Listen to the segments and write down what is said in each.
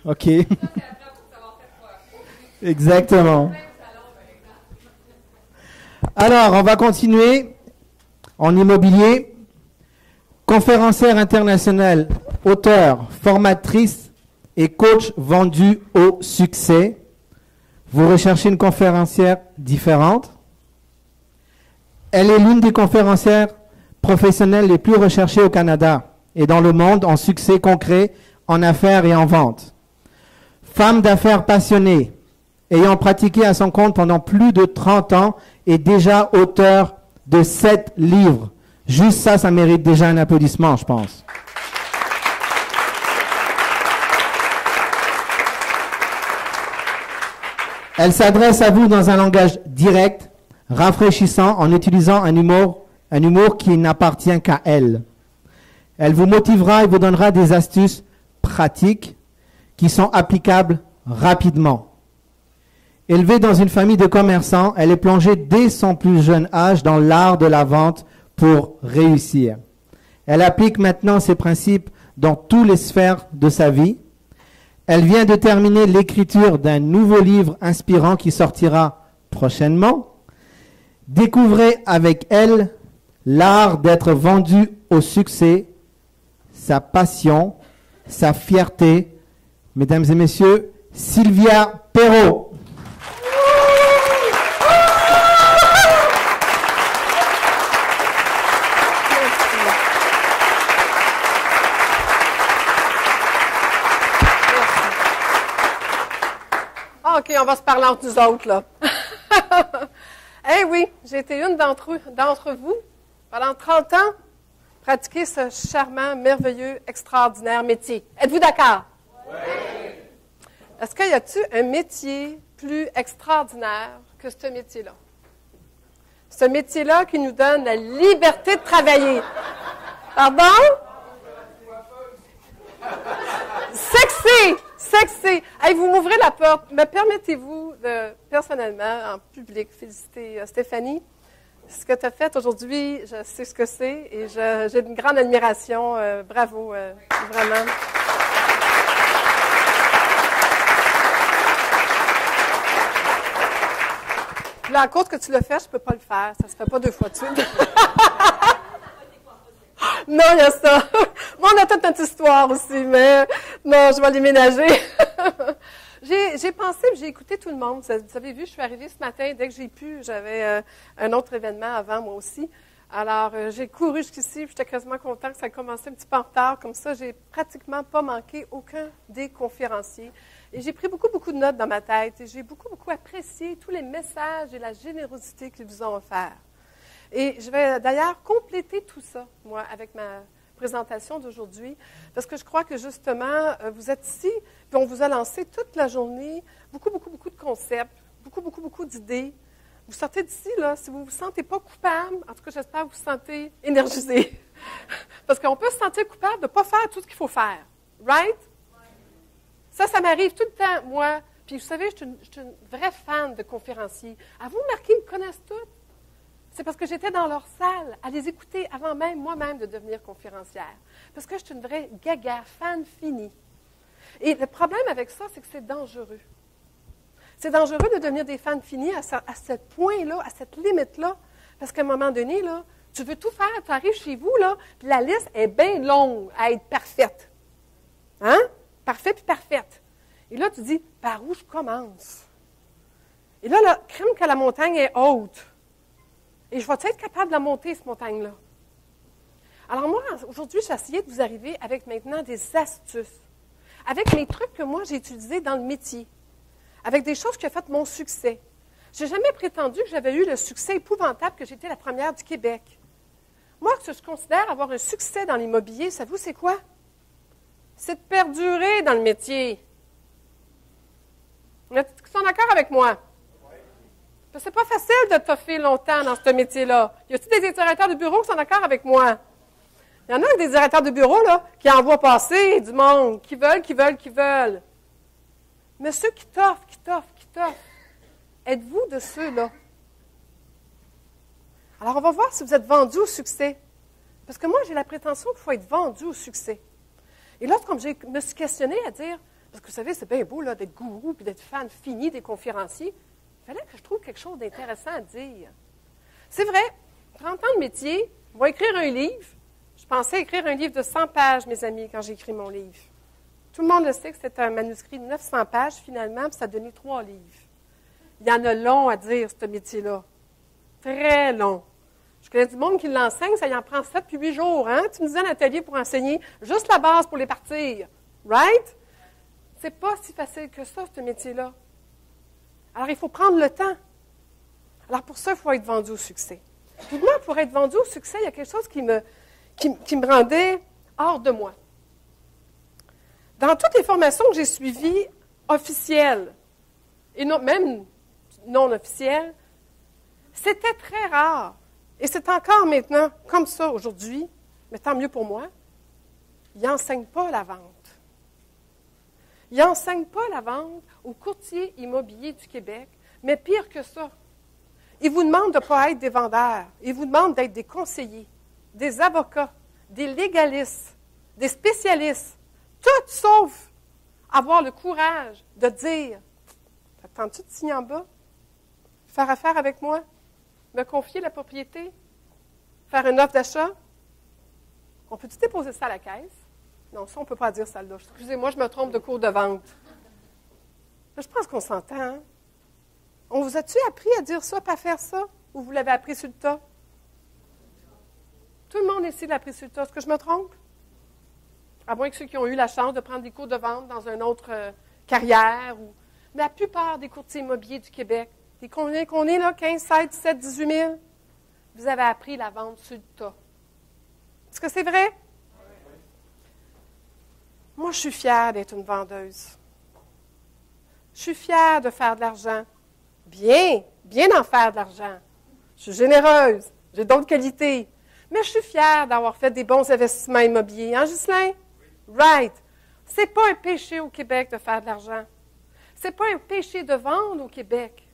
OK. Exactement. Alors, on va continuer en immobilier. Conférencière internationale, auteure, formatrice et coach vendu au succès. Vous recherchez une conférencière différente. Elle est l'une des conférencières professionnelles les plus recherchées au Canada et dans le monde en succès concret, en affaires et en vente. Femme d'affaires passionnée, ayant pratiqué à son compte pendant plus de 30 ans et déjà auteur de 7 livres. Juste ça, ça mérite déjà un applaudissement, je pense. Elle s'adresse à vous dans un langage direct, rafraîchissant, en utilisant un humour qui n'appartient qu'à elle. Elle vous motivera et vous donnera des astuces pratiques qui sont applicables rapidement. Élevée dans une famille de commerçants, elle est plongée dès son plus jeune âge dans l'art de la vente pour réussir. Elle applique maintenant ces principes dans toutes les sphères de sa vie. Elle vient de terminer l'écriture d'un nouveau livre inspirant qui sortira prochainement. Découvrez avec elle l'art d'être vendu au succès, sa passion, sa fierté. Mesdames et messieurs, Sylvia Perrault. OK, on va se parler entre nous autres, là. Eh oui, j'ai été une d'entre vous, pendant 30 ans, pratiquer ce charmant, merveilleux, extraordinaire métier. Êtes-vous d'accord? Oui. Est-ce qu'il y a-t-il un métier plus extraordinaire que ce métier-là? Ce métier-là qui nous donne la liberté de travailler. Pardon? Sexy! Sexy! Hey, vous m'ouvrez la porte. Me permettez-vous de, personnellement, en public, féliciter Stéphanie? Ce que tu as fait aujourd'hui, je sais ce que c'est et j'ai une grande admiration. Bravo, vraiment. Là, à cause que tu l'as fait, je ne peux pas le faire. Ça ne se fait pas 2 fois de suite. Non, il y a ça. Moi, on a toute notre histoire aussi, mais non, je vais déménager. J'ai pensé, j'ai écouté tout le monde. Vous avez vu, je suis arrivée ce matin. Dès que j'ai pu, j'avais un autre événement avant, moi aussi. Alors, j'ai couru jusqu'ici. J'étais quasiment contente que ça a commencé un petit peu en retard. Comme ça, j'ai pratiquement pas manqué aucun des conférenciers. Et j'ai pris beaucoup de notes dans ma tête. Et j'ai beaucoup apprécié tous les messages et la générosité qu'ils vous ont offerts. Et je vais d'ailleurs compléter tout ça, moi, avec ma présentation d'aujourd'hui, parce que je crois que justement, vous êtes ici, puis on vous a lancé toute la journée beaucoup de concepts, beaucoup d'idées. Vous sortez d'ici, là, si vous ne vous sentez pas coupable, en tout cas, j'espère que vous vous sentez énergisé. Parce qu'on peut se sentir coupable de ne pas faire tout ce qu'il faut faire. Right? Ça m'arrive tout le temps, moi. Puis vous savez, je suis une vraie fan de conférenciers. À vous, remarquez, ils me connaissent tous. C'est parce que j'étais dans leur salle à les écouter avant même moi-même de devenir conférencière. Parce que je suis une vraie gaga, fan finie. Et le problème avec ça, c'est que c'est dangereux. C'est dangereux de devenir des fans finis à ce point-là, à cette limite-là. Parce qu'à un moment donné, là, tu veux tout faire, tu arrives chez vous, là, puis la liste est bien longue à être parfaite. Hein? Parfaite puis parfaite. Et là, tu dis, par où je commence? Et là, crème que la montagne est haute. Et je vais être capable de la monter, cette montagne-là? Alors moi, aujourd'hui, j'ai essayé de vous arriver avec maintenant des astuces, avec les trucs que moi, j'ai utilisés dans le métier, avec des choses qui ont fait mon succès. Je n'ai jamais prétendu que j'avais eu le succès épouvantable que j'étais la première du Québec. Moi, ce que je considère avoir un succès dans l'immobilier, savez-vous, c'est quoi? C'est de perdurer dans le métier. Vous êtes d'accord avec moi? C'est pas facile de toffer longtemps dans ce métier-là. Y a-t-il des directeurs de bureau qui sont d'accord avec moi? Il y en a des directeurs de bureau là, qui envoient passer du monde, qui veulent. Mais ceux qui toffent, êtes-vous de ceux-là? Alors, on va voir si vous êtes vendu au succès. Parce que moi, j'ai la prétention qu'il faut être vendu au succès. Et lorsque je me suis questionnée à dire, Parce que vous savez, c'est bien beau là, d'être gourou puis d'être fan fini des conférenciers. Il fallait que je trouve quelque chose d'intéressant à dire. C'est vrai, 30 ans de métier, on va écrire un livre. Je pensais écrire un livre de 100 pages, mes amis, quand j'ai écrit mon livre. Tout le monde le sait que c'était un manuscrit de 900 pages, finalement, puis ça a donné 3 livres. Il y en a long à dire, ce métier-là. Très long. Je connais du monde qui l'enseigne, ça y en prend 7 puis 8 jours. Hein? Tu me disais un atelier pour enseigner juste la base pour les partir. Right? C'est pas si facile que ça, ce métier-là. Alors, il faut prendre le temps. Alors, pour ça, il faut être vendu au succès. Puis moi, pour être vendu au succès, il y a quelque chose qui me rendait hors de moi. Dans toutes les formations que j'ai suivies, officielles, et non, même non officielles, c'était très rare. Et c'est encore maintenant comme ça aujourd'hui, mais tant mieux pour moi. Ils n'enseignent pas la vente. Ils n'enseignent pas la vente aux courtiers immobiliers du Québec, mais pire que ça. Ils vous demandent de ne pas être des vendeurs. Ils vous demandent d'être des conseillers, des avocats, des légalistes, des spécialistes. Tout sauf avoir le courage de dire « T'attends-tu de signer en bas? Faire affaire avec moi? Me confier la propriété? Faire une offre d'achat? » On peut-tu déposer ça à la caisse? Non, ça, on ne peut pas dire ça là. Excusez-moi, je me trompe de cours de vente. Je pense qu'on s'entend, hein? On vous a-tu appris à dire ça, pas faire ça? Ou vous l'avez appris sur le tas? Tout le monde ici l'a appris sur le tas. Est-ce que je me trompe? À moins que ceux qui ont eu la chance de prendre des cours de vente dans une autre carrière. Mais la plupart des courtiers immobiliers du Québec, et combien qu'on est là, 15, 16, 17, 18 000, vous avez appris la vente sur le tas. Est-ce que c'est vrai? Moi, je suis fière d'être une vendeuse. Je suis fière de faire de l'argent. Bien en faire de l'argent. Je suis généreuse, j'ai d'autres qualités. Mais je suis fière d'avoir fait des bons investissements immobiliers. Hein, Ghislain? Right. C'est pas un péché au Québec de faire de l'argent. C'est pas un péché de vendre au Québec.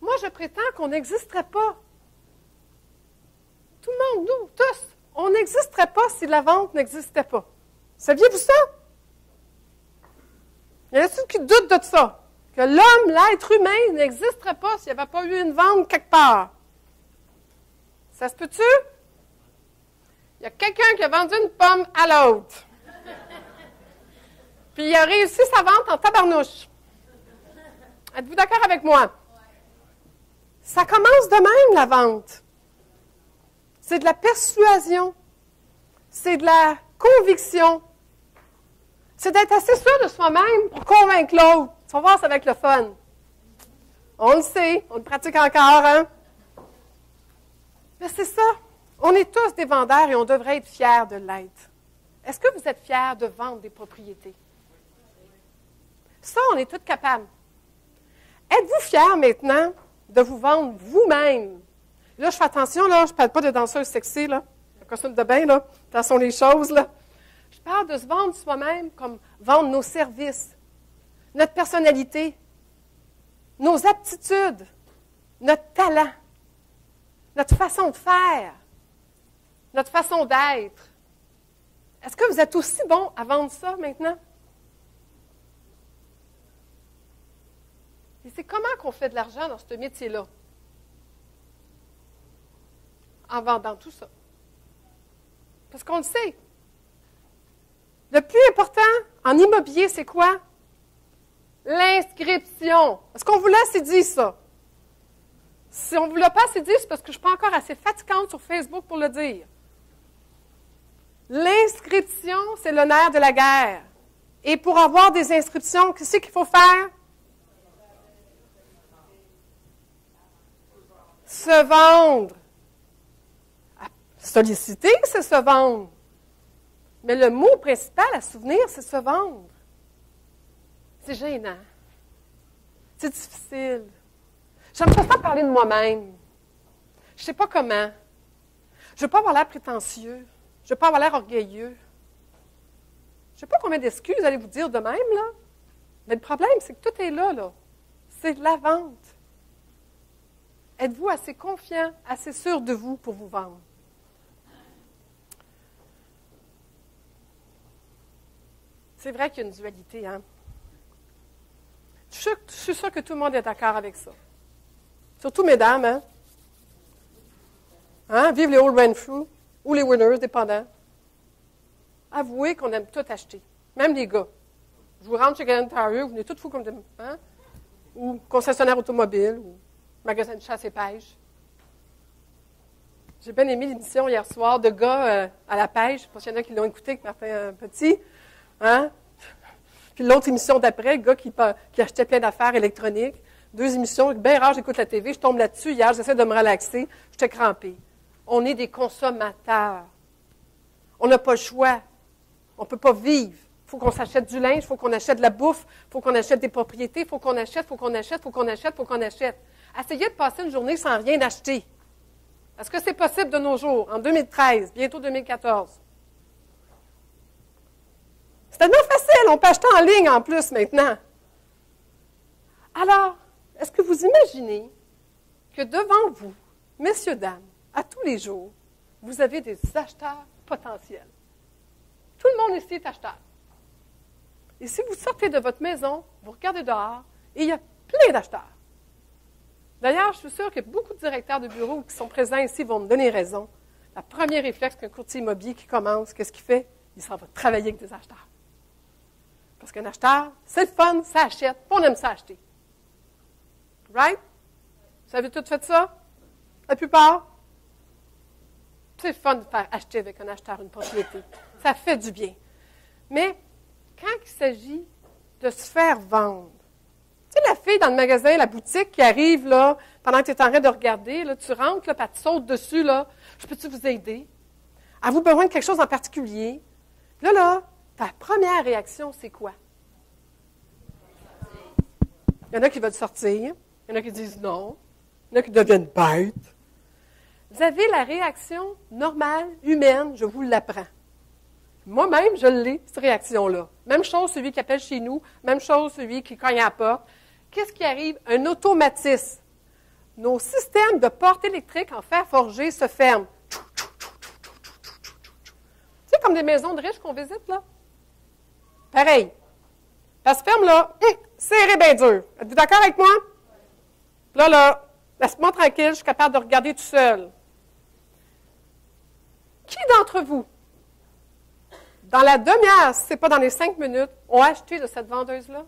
Moi, je prétends qu'on n'existerait pas. Tout le monde, nous, tous, on n'existerait pas si la vente n'existait pas. Saviez-vous ça? Il y en a-t-il qui doutent de ça? Que l'homme, l'être humain, n'existerait pas s'il n'y avait pas eu une vente quelque part. Ça se peut-tu? Il y a quelqu'un qui a vendu une pomme à l'autre. Puis il a réussi sa vente en tabarnouche. Êtes-vous d'accord avec moi? Ça commence de même, la vente. C'est de la persuasion. C'est de la conviction. C'est d'être assez sûr de soi-même pour convaincre l'autre. Tu vas voir, ça va être le fun. On le sait, on le pratique encore, hein? Mais c'est ça. On est tous des vendeurs et on devrait être fiers de l'être. Est-ce que vous êtes fiers de vendre des propriétés? Ça, on est tous capables. Êtes-vous fiers maintenant de vous vendre vous-même? Là, je fais attention, là, je ne parle pas de danseuse sexy, là. Le costume de bain, là. Attention les choses, là. Je parle de se vendre soi-même comme vendre nos services, notre personnalité, nos aptitudes, notre talent, notre façon de faire, notre façon d'être. Est-ce que vous êtes aussi bon à vendre ça maintenant? Et c'est comment qu'on fait de l'argent dans ce métier-là? En vendant tout ça. Parce qu'on le sait. Le plus important en immobilier, c'est quoi? L'inscription. Est-ce qu'on vous l'a assez dit, ça? Si on ne vous l'a pas assez dit, c'est parce que je ne suis pas encore assez fatigante sur Facebook pour le dire. L'inscription, c'est le nerf de la guerre. Et pour avoir des inscriptions, qu'est-ce qu'il faut faire? Se vendre. Solliciter, c'est se vendre. Mais le mot principal à souvenir, c'est se vendre. C'est gênant. C'est difficile. J'aime pas ça parler de moi-même. Je ne sais pas comment. Je ne veux pas avoir l'air prétentieux. Je ne veux pas avoir l'air orgueilleux. Je ne sais pas combien d'excuses allez-vous dire de même, là. Mais le problème, c'est que tout est là, là. C'est de la vente. Êtes-vous assez confiant, assez sûr de vous pour vous vendre? C'est vrai qu'il y a une dualité, hein? Je suis sûre que tout le monde est d'accord avec ça. Surtout mesdames, hein? Hein? Vive les Old Renfrew ou les Winners, dépendant. Avouez qu'on aime tout acheter. Même les gars. Je vous rentre chez Canadian Tire, vous venez tout fou comme des... Hein? Ou concessionnaire automobile, ou magasin de chasse et pêche. J'ai bien aimé l'émission hier soir de gars à la pêche. Parce qu'il y en a qui l'ont écouté avec Martin Petit. Hein? Puis l'autre émission d'après, le gars qui achetait plein d'affaires électroniques. 2 émissions, bien rare, j'écoute la TV, je tombe là-dessus. Hier, j'essaie de me relaxer, j'étais crampée. On est des consommateurs. On n'a pas le choix. On ne peut pas vivre. Il faut qu'on s'achète du linge, il faut qu'on achète de la bouffe, il faut qu'on achète des propriétés, il faut qu'on achète, il faut qu'on achète, il faut qu'on achète, il faut qu'on achète. Essayez de passer une journée sans rien acheter. Est-ce que c'est possible de nos jours, en 2013, bientôt 2014? C'est tellement facile, on peut acheter en ligne en plus maintenant. Alors, est-ce que vous imaginez que devant vous, messieurs, dames, à tous les jours, vous avez des acheteurs potentiels? Tout le monde ici est acheteur. Et si vous sortez de votre maison, vous regardez dehors, et il y a plein d'acheteurs. D'ailleurs, je suis sûre que beaucoup de directeurs de bureaux qui sont présents ici vont me donner raison. Le premier réflexe qu'un courtier immobilier qui commence, qu'est-ce qu'il fait? Il s'en va travailler avec des acheteurs. Parce qu'un acheteur, c'est le fun, ça achète, on aime ça acheter. Right? Vous avez tous fait ça? La plupart? C'est le fun de faire acheter avec un acheteur une propriété. Ça fait du bien. Mais quand il s'agit de se faire vendre, tu sais, la fille dans le magasin, la boutique qui arrive là, pendant que tu es en train de regarder, là, tu rentres, là, puis elle te saute dessus, là, je peux-tu vous aider? Avez-vous besoin de quelque chose en particulier? Là, ta première réaction, c'est quoi? Il y en a qui veulent sortir, il y en a qui disent non, il y en a qui deviennent bêtes. Vous avez la réaction normale, humaine, je vous l'apprends. Moi-même, je l'ai, cette réaction-là. Même chose, celui qui appelle chez nous, même chose, celui qui cogne à la porte. Qu'est-ce qui arrive? Un automatisme. Nos systèmes de porte électrique en fer forgé se ferment. Tu sais, comme des maisons de riches qu'on visite, là? Pareil. Ça se ferme, là. Serré bien dur. Êtes-vous d'accord avec moi? Là, laisse-moi tranquille, je suis capable de regarder tout seul. Qui d'entre vous, dans la demi-heure, si ce n'est pas dans les 5 minutes, ont acheté de cette vendeuse-là?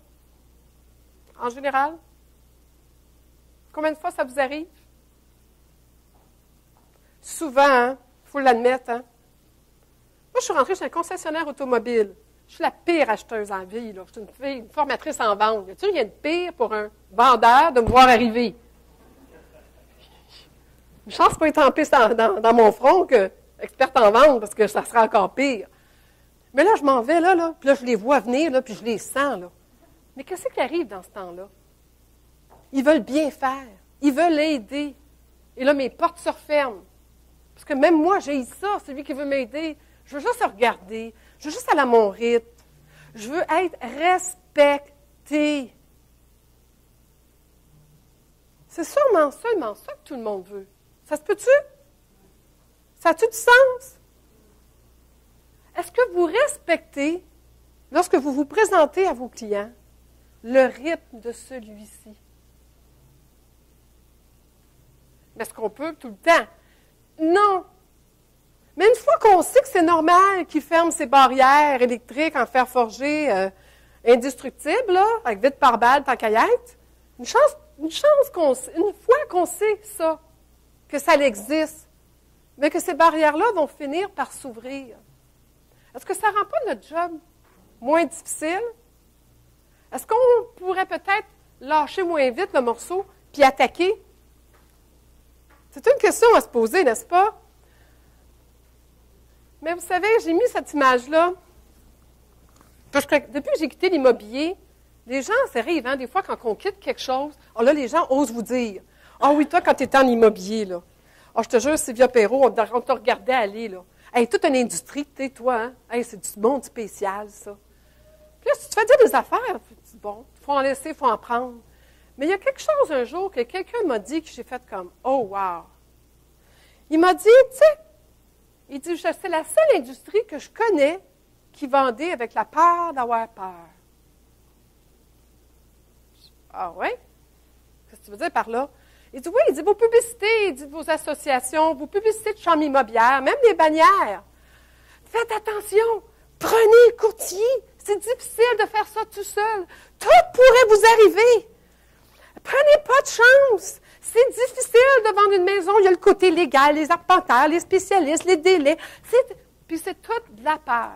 En général? Combien de fois ça vous arrive? Souvent, hein? Il faut l'admettre. Hein? Moi, je suis rentrée chez un concessionnaire automobile. Je suis la pire acheteuse en vie. Là. Je suis une formatrice en vente. Y a-t-il rien de pire pour un vendeur de me voir arriver? Une chance de pas être en piste dans mon front que experte en vente, parce que ça sera encore pire. Mais là, je m'en vais, là, puis là, je les vois venir, là, puis je les sens, là. Mais qu'est-ce qui arrive dans ce temps-là? Ils veulent bien faire. Ils veulent aider. Et là, mes portes se referment. Parce que même moi, j'ai ça, celui qui veut m'aider. Je veux juste regarder. Je veux juste aller à mon rythme. Je veux être respectée. C'est seulement ça que tout le monde veut. Ça se peut-tu? Ça a-tu du sens? Est-ce que vous respectez, lorsque vous vous présentez à vos clients, le rythme de celui-ci? Est-ce qu'on peut tout le temps? Non. Mais une fois qu'on sait que c'est normal qu'ils ferment ces barrières électriques en fer forgé indestructibles, là, avec vitre par balle, tant qu'à y être, une fois qu'on sait ça, que ça existe, mais que ces barrières-là vont finir par s'ouvrir. Est-ce que ça ne rend pas notre job moins difficile? Est-ce qu'on pourrait peut-être lâcher moins vite le morceau puis attaquer? C'est une question à se poser, n'est-ce pas? Mais vous savez, j'ai mis cette image-là. Depuis que j'ai quitté l'immobilier, les gens, ça arrive, hein, des fois, quand on quitte quelque chose, alors là, les gens osent vous dire, « Ah oui, toi, quand tu étais en immobilier, là, oh, je te jure, Sylvia Perrault, on te regardait aller, là. Hey, toute une industrie, tu sais, toi, hein? Hey, c'est du monde spécial, ça. » Puis là, si tu fais dire des affaires, tu dis, bon, il faut en laisser, il faut en prendre. Mais il y a quelque chose un jour que quelqu'un m'a dit que j'ai fait comme, oh, wow. Il m'a dit, tu sais, il dit, c'est la seule industrie que je connais qui vendez avec la peur d'avoir peur. Ah oui? Qu'est-ce que tu veux dire par là? Il dit oui, il dit vos publicités, il dit vos associations, vos publicités de chambres immobilières, même les bannières. Faites attention, prenez courtier. C'est difficile de faire ça tout seul. Tout pourrait vous arriver. Prenez pas de chance. C'est difficile de vendre une maison. Il y a le côté légal, les arpenteurs, les spécialistes, les délais. Puis c'est toute de la peur.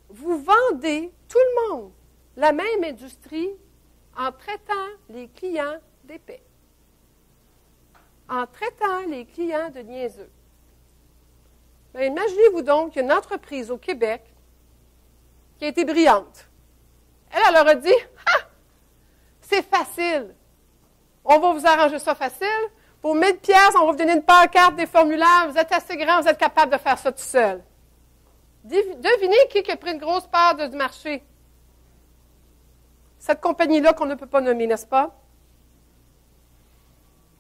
Vous vendez, tout le monde, la même industrie en traitant les clients d'épais. En traitant les clients de niaiseux. Mais imaginez-vous donc qu'il y a une entreprise au Québec qui a été brillante. Elle leur a dit, « Ah! C'est facile. On va vous arranger ça facile. Pour 1000 pièces, on va vous donner une pancarte, des formulaires. Vous êtes assez grand, vous êtes capable de faire ça tout seul. » Devinez qui a pris une grosse part du marché. Cette compagnie-là qu'on ne peut pas nommer, n'est-ce pas?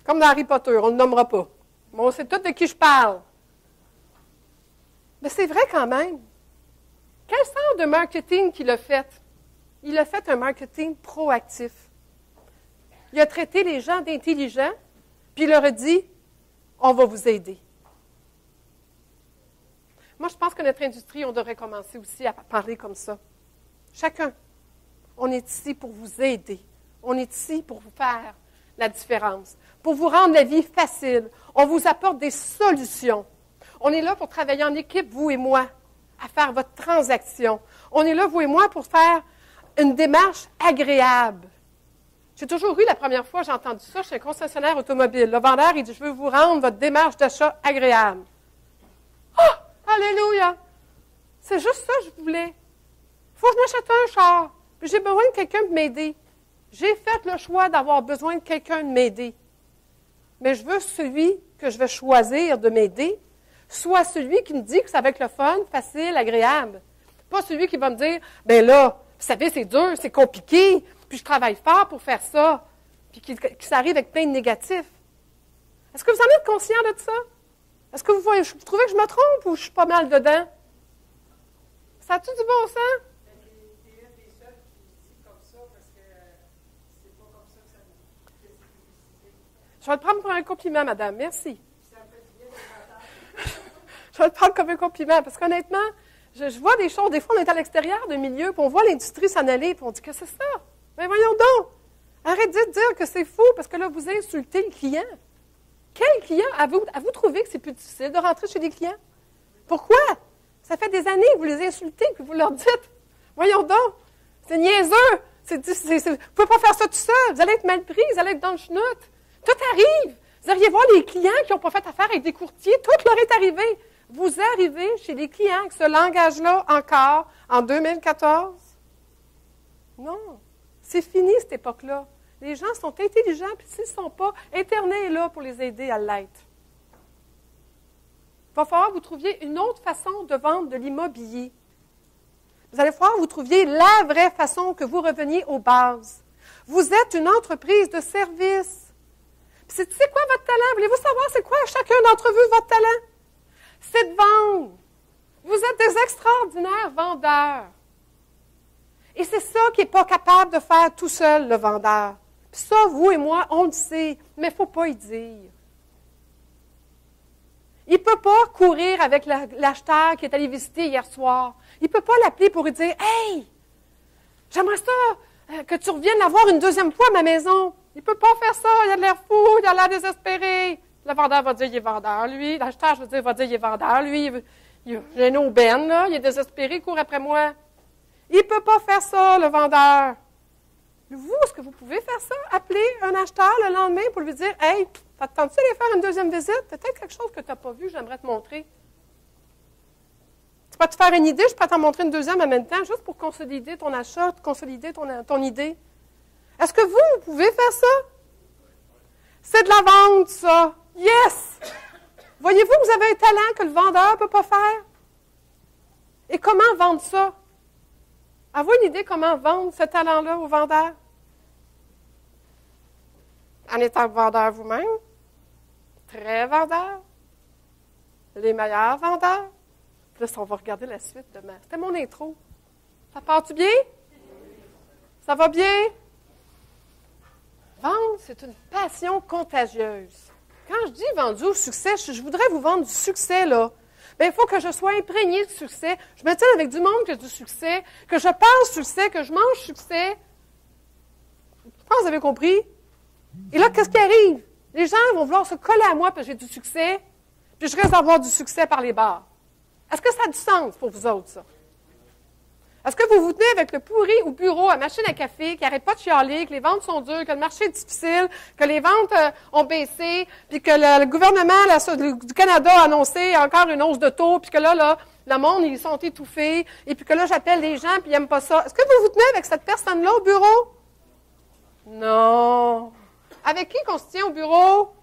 Comme dans Harry Potter, on ne le nommera pas. Mais on sait tous de qui je parle. Mais c'est vrai quand même. Quel sort de marketing qu'il a fait? Il a fait un marketing proactif. Il a traité les gens d'intelligents, puis il leur a dit, on va vous aider. Moi, je pense que notre industrie, on devrait commencer aussi à parler comme ça. Chacun, on est ici pour vous aider. On est ici pour vous faire la différence, pour vous rendre la vie facile. On vous apporte des solutions. On est là pour travailler en équipe, vous et moi, à faire votre transaction. On est là, vous et moi, pour faire une démarche agréable. J'ai toujours eu, la première fois j'ai entendu ça chez un concessionnaire automobile. Le vendeur, il dit, je veux vous rendre votre démarche d'achat agréable. Oh! Alléluia! C'est juste ça que je voulais. Il faut que je m'achète un char. Puis j'ai besoin de quelqu'un de m'aider. J'ai fait le choix d'avoir besoin de quelqu'un de m'aider. Mais je veux celui que je vais choisir de m'aider, soit celui qui me dit que ça va être le fun, facile, agréable. Pas celui qui va me dire, ben là, vous savez, c'est dur, c'est compliqué, puis je travaille fort pour faire ça, puis qui s'arrive avec plein de négatifs. Est-ce que vous en êtes conscient de ça? Est-ce que vous trouvez que je me trompe ou je suis pas mal dedans? Ça a-tu du bon sens? Je vais le prendre pour un compliment, madame. Merci. Je vais le prendre comme un compliment, parce qu'honnêtement, je vois des choses. Des fois, on est à l'extérieur d'un milieu, puis on voit l'industrie s'en aller, puis on dit que c'est ça. Mais voyons donc! Arrêtez de dire que c'est fou, parce que là, vous insultez le client. Quel client? Avez-vous trouvé que c'est plus difficile de rentrer chez des clients? Pourquoi? Ça fait des années que vous les insultez, que vous leur dites. Voyons donc! C'est niaiseux! Vous ne pouvez pas faire ça tout seul. Vous allez être mal pris, vous allez être dans le chenoute. Tout arrive. Vous allez voir les clients qui n'ont pas fait affaire avec des courtiers. Tout leur est arrivé. Vous arrivez chez les clients avec ce langage-là encore en 2014? Non. C'est fini, cette époque-là. Les gens sont intelligents, puis s'ils ne sont pas, Internet est là pour les aider à l'être. Il va falloir que vous trouviez une autre façon de vendre de l'immobilier. Vous allez falloir que vous trouviez la vraie façon, que vous reveniez aux bases. Vous êtes une entreprise de service. Puis c'est quoi votre talent? Voulez-vous savoir c'est quoi chacun d'entre vous votre talent? C'est de vendre. Vous êtes des extraordinaires vendeurs. Et c'est ça qui n'est pas capable de faire tout seul, le vendeur. Puis ça, vous et moi, on le sait, mais il ne faut pas y dire. Il ne peut pas courir avec l'acheteur qui est allé visiter hier soir. Il ne peut pas l'appeler pour lui dire « Hey, j'aimerais ça que tu reviennes la voir une deuxième fois à ma maison. » Il ne peut pas faire ça, il a de l'air fou, il a l'air désespéré. Le vendeur va dire, il est vendeur, lui. L'acheteur, va dire, il est vendeur, lui. Il a une aubaine, là, il est désespéré, il court après moi. Il ne peut pas faire ça, le vendeur. Vous, est-ce que vous pouvez faire ça? Appeler un acheteur le lendemain pour lui dire, hey, t'attends-tu d'aller faire une deuxième visite? Peut-être quelque chose que tu n'as pas vu, j'aimerais te montrer. Tu peux te faire une idée, je peux t'en montrer une deuxième en même temps, juste pour consolider ton achat, consolider ton idée. Est-ce que vous pouvez faire ça? C'est de la vente, ça. Yes! Voyez-vous, vous avez un talent que le vendeur ne peut pas faire? Et comment vendre ça? Avez-vous une idée comment vendre ce talent-là au vendeur? En étant vendeur vous-même? Très vendeur? Les meilleurs vendeurs? Puis là, on va regarder la suite demain. C'était mon intro. Ça part-tu bien? Ça va bien? Vendre, c'est une passion contagieuse. Quand je dis vendu au succès, je voudrais vous vendre du succès, là. Bien, il faut que je sois imprégnée de succès. Je me tienne avec du monde qui a du succès, que je pense succès, que je mange succès. Je pense que vous avez compris. Et là, qu'est-ce qui arrive? Les gens vont vouloir se coller à moi parce que j'ai du succès, puis je risque d'avoir du succès par les bars. Est-ce que ça a du sens pour vous autres, ça? Est-ce que vous vous tenez avec le pourri au bureau, à machine à café, qui n'arrête pas de chialer, que les ventes sont dures, que le marché est difficile, que les ventes ont baissé, puis que le gouvernement du Canada a annoncé encore une hausse de taux, puis que là, le monde, ils sont étouffés, et puis que là, j'appelle les gens, puis ils n'aiment pas ça. Est-ce que vous vous tenez avec cette personne-là au bureau? Non. Avec qui qu'on se tient au bureau?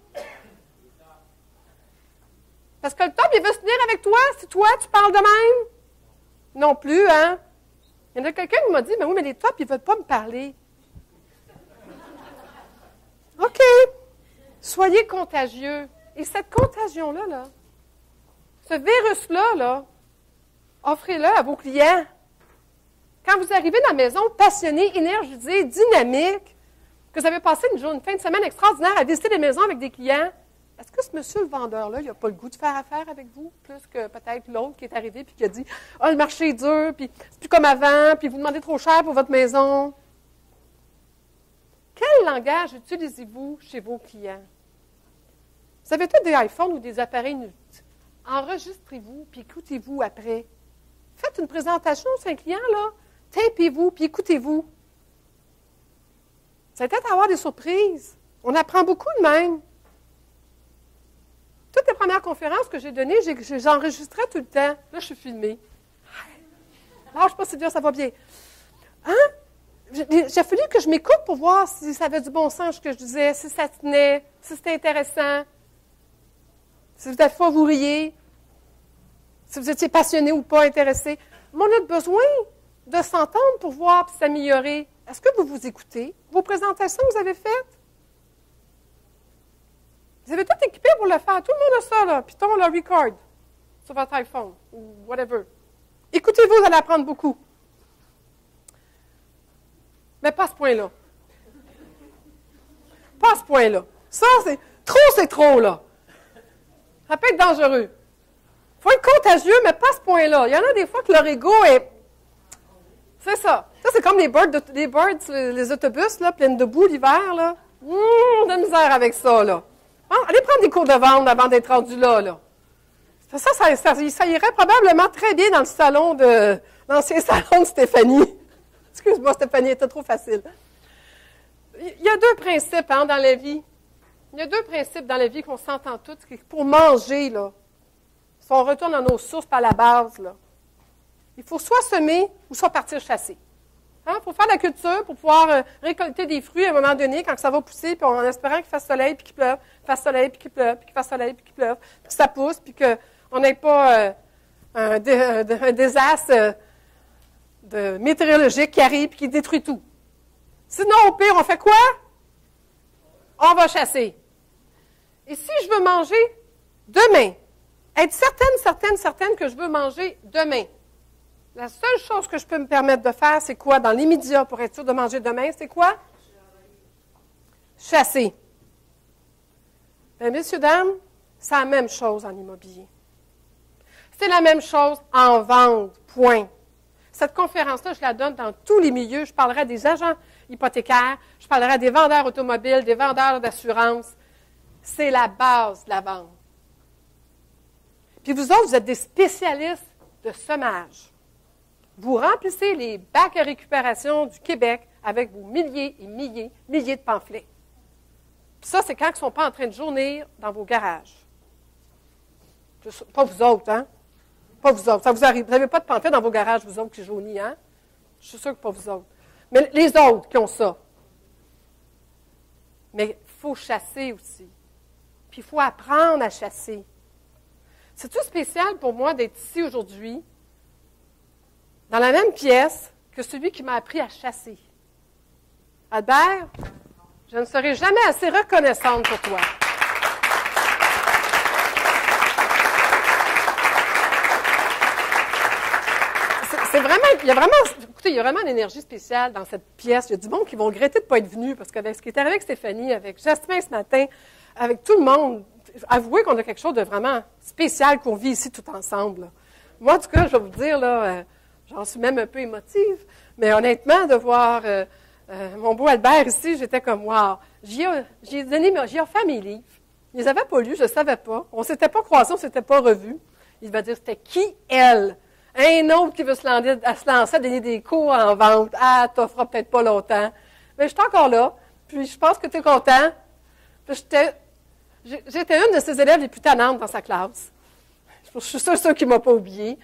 Parce que le top, il veut se tenir avec toi, si toi, tu parles de même? Non plus, hein? Il y en a quelqu'un qui m'a dit, mais oui, mais les tops, ils ne veulent pas me parler. OK. Soyez contagieux. Et cette contagion-là, ce virus-là, offrez-le à vos clients. Quand vous arrivez dans la maison, passionné, énergisé, dynamique, que vous avez passé une fin de semaine extraordinaire à visiter des maisons avec des clients, est-ce que ce monsieur le vendeur-là, il n'a pas le goût de faire affaire avec vous, plus que peut-être l'autre qui est arrivé et qui a dit « Ah, le marché est dur, puis c'est plus comme avant, puis vous demandez trop cher pour votre maison. » Quel langage utilisez-vous chez vos clients? Vous avez tous des iPhones ou des appareils numériques. Enregistrez-vous, puis écoutez-vous après. Faites une présentation sur un client, là. Tapez-vous, puis écoutez-vous. Vous allez peut-être avoir des surprises. On apprend beaucoup de même. Toutes les premières conférences que j'ai données, j'enregistrais tout le temps. Là, je suis filmée. Lâche pas, Sylvia, ça va bien. Hein? J'ai fallu que je m'écoute pour voir si ça avait du bon sens ce que je disais, si ça tenait, si c'était intéressant, si vous êtes vous riez, si vous étiez passionné ou pas intéressé. Mais on a besoin de s'entendre pour voir et s'améliorer. Est-ce que vous vous écoutez? Vos présentations que vous avez faites? Vous avez tout équipé pour le faire. Tout le monde a ça, là. Python, le record sur votre iPhone ou whatever. Écoutez-vous, vous allez apprendre beaucoup. Mais pas à ce point-là. Pas à ce point-là. Ça, c'est trop, là. Ça peut être dangereux. Il faut être contagieux, mais pas à ce point-là. Il y en a des fois que leur ego est... C'est ça. Ça, c'est comme les birds, les autobus, là, pleines de boue l'hiver, là. De misère avec ça, là. Bon, allez prendre des cours de vente avant d'être rendu là. Ça irait probablement très bien dans le salon l'ancien salon de Stéphanie. Excuse-moi, Stéphanie, c'était trop facile. Il y a deux principes dans la vie. Il y a deux principes dans la vie qu'on s'entend tous. Pour manger, là, si on retourne à nos sources par la base, là, il faut soit semer ou soit partir chasser. Il faut faire la culture pour pouvoir récolter des fruits à un moment donné, quand ça va pousser, puis en espérant qu'il fasse soleil, puis qu'il pleuve, qu'il fasse soleil, puis qu'il pleuve, puis qu'il fasse soleil, puis qu'il pleuve, puis que ça pousse, puis qu'on n'ait pas un désastre météorologique qui arrive et qui détruit tout. Sinon, au pire, on fait quoi? On va chasser. Et si je veux manger demain, être certaine que je veux manger demain, la seule chose que je peux me permettre de faire, c'est quoi? Dans l'immédiat, pour être sûr de manger demain, c'est quoi? Chasser. Bien, messieurs, dames, c'est la même chose en immobilier. C'est la même chose en vente, point. Cette conférence-là, je la donne dans tous les milieux. Je parlerai des agents hypothécaires, je parlerai des vendeurs automobiles, des vendeurs d'assurance. C'est la base de la vente. Puis vous autres, vous êtes des spécialistes de semage. Vous remplissez les bacs à récupération du Québec avec vos milliers et milliers de pamphlets. Puis ça, c'est quand ils ne sont pas en train de jaunir dans vos garages. Pas vous autres, hein? Pas vous autres. Ça vous arrive. Vous n'avez pas de pamphlets dans vos garages, vous autres, qui jaunissent, hein? Je suis sûre que pas vous autres. Mais les autres qui ont ça. Mais il faut chasser aussi. Puis il faut apprendre à chasser. C'est-tu spécial pour moi d'être ici aujourd'hui, dans la même pièce que celui qui m'a appris à chasser? Albert, je ne serai jamais assez reconnaissante pour toi. il y a vraiment une énergie spéciale dans cette pièce. Il y a du monde qui vont regretter de ne pas être venu, parce qu'avec ce qui est arrivé avec Stéphanie, avec Jasmin ce matin, avec tout le monde, avouez qu'on a quelque chose de vraiment spécial qu'on vit ici tout ensemble. Là. Moi, en tout cas, je vais vous dire, là, j'en suis même un peu émotive, mais honnêtement, de voir mon beau Albert ici, j'étais comme, wow. J'ai offert mes livres. Ils les avaient pas lus, je ne savais pas. On ne s'était pas croisés, on ne s'était pas revus. Il va dire, c'était qui, elle? Un autre qui veut se lancer à donner des cours en vente. Ah, tu feras peut-être pas longtemps. Mais je suis encore là, puis je pense que tu es content. Puis j'étais une de ses élèves les plus tannantes dans sa classe. Je suis sûre qu'il ne m'a pas oublié.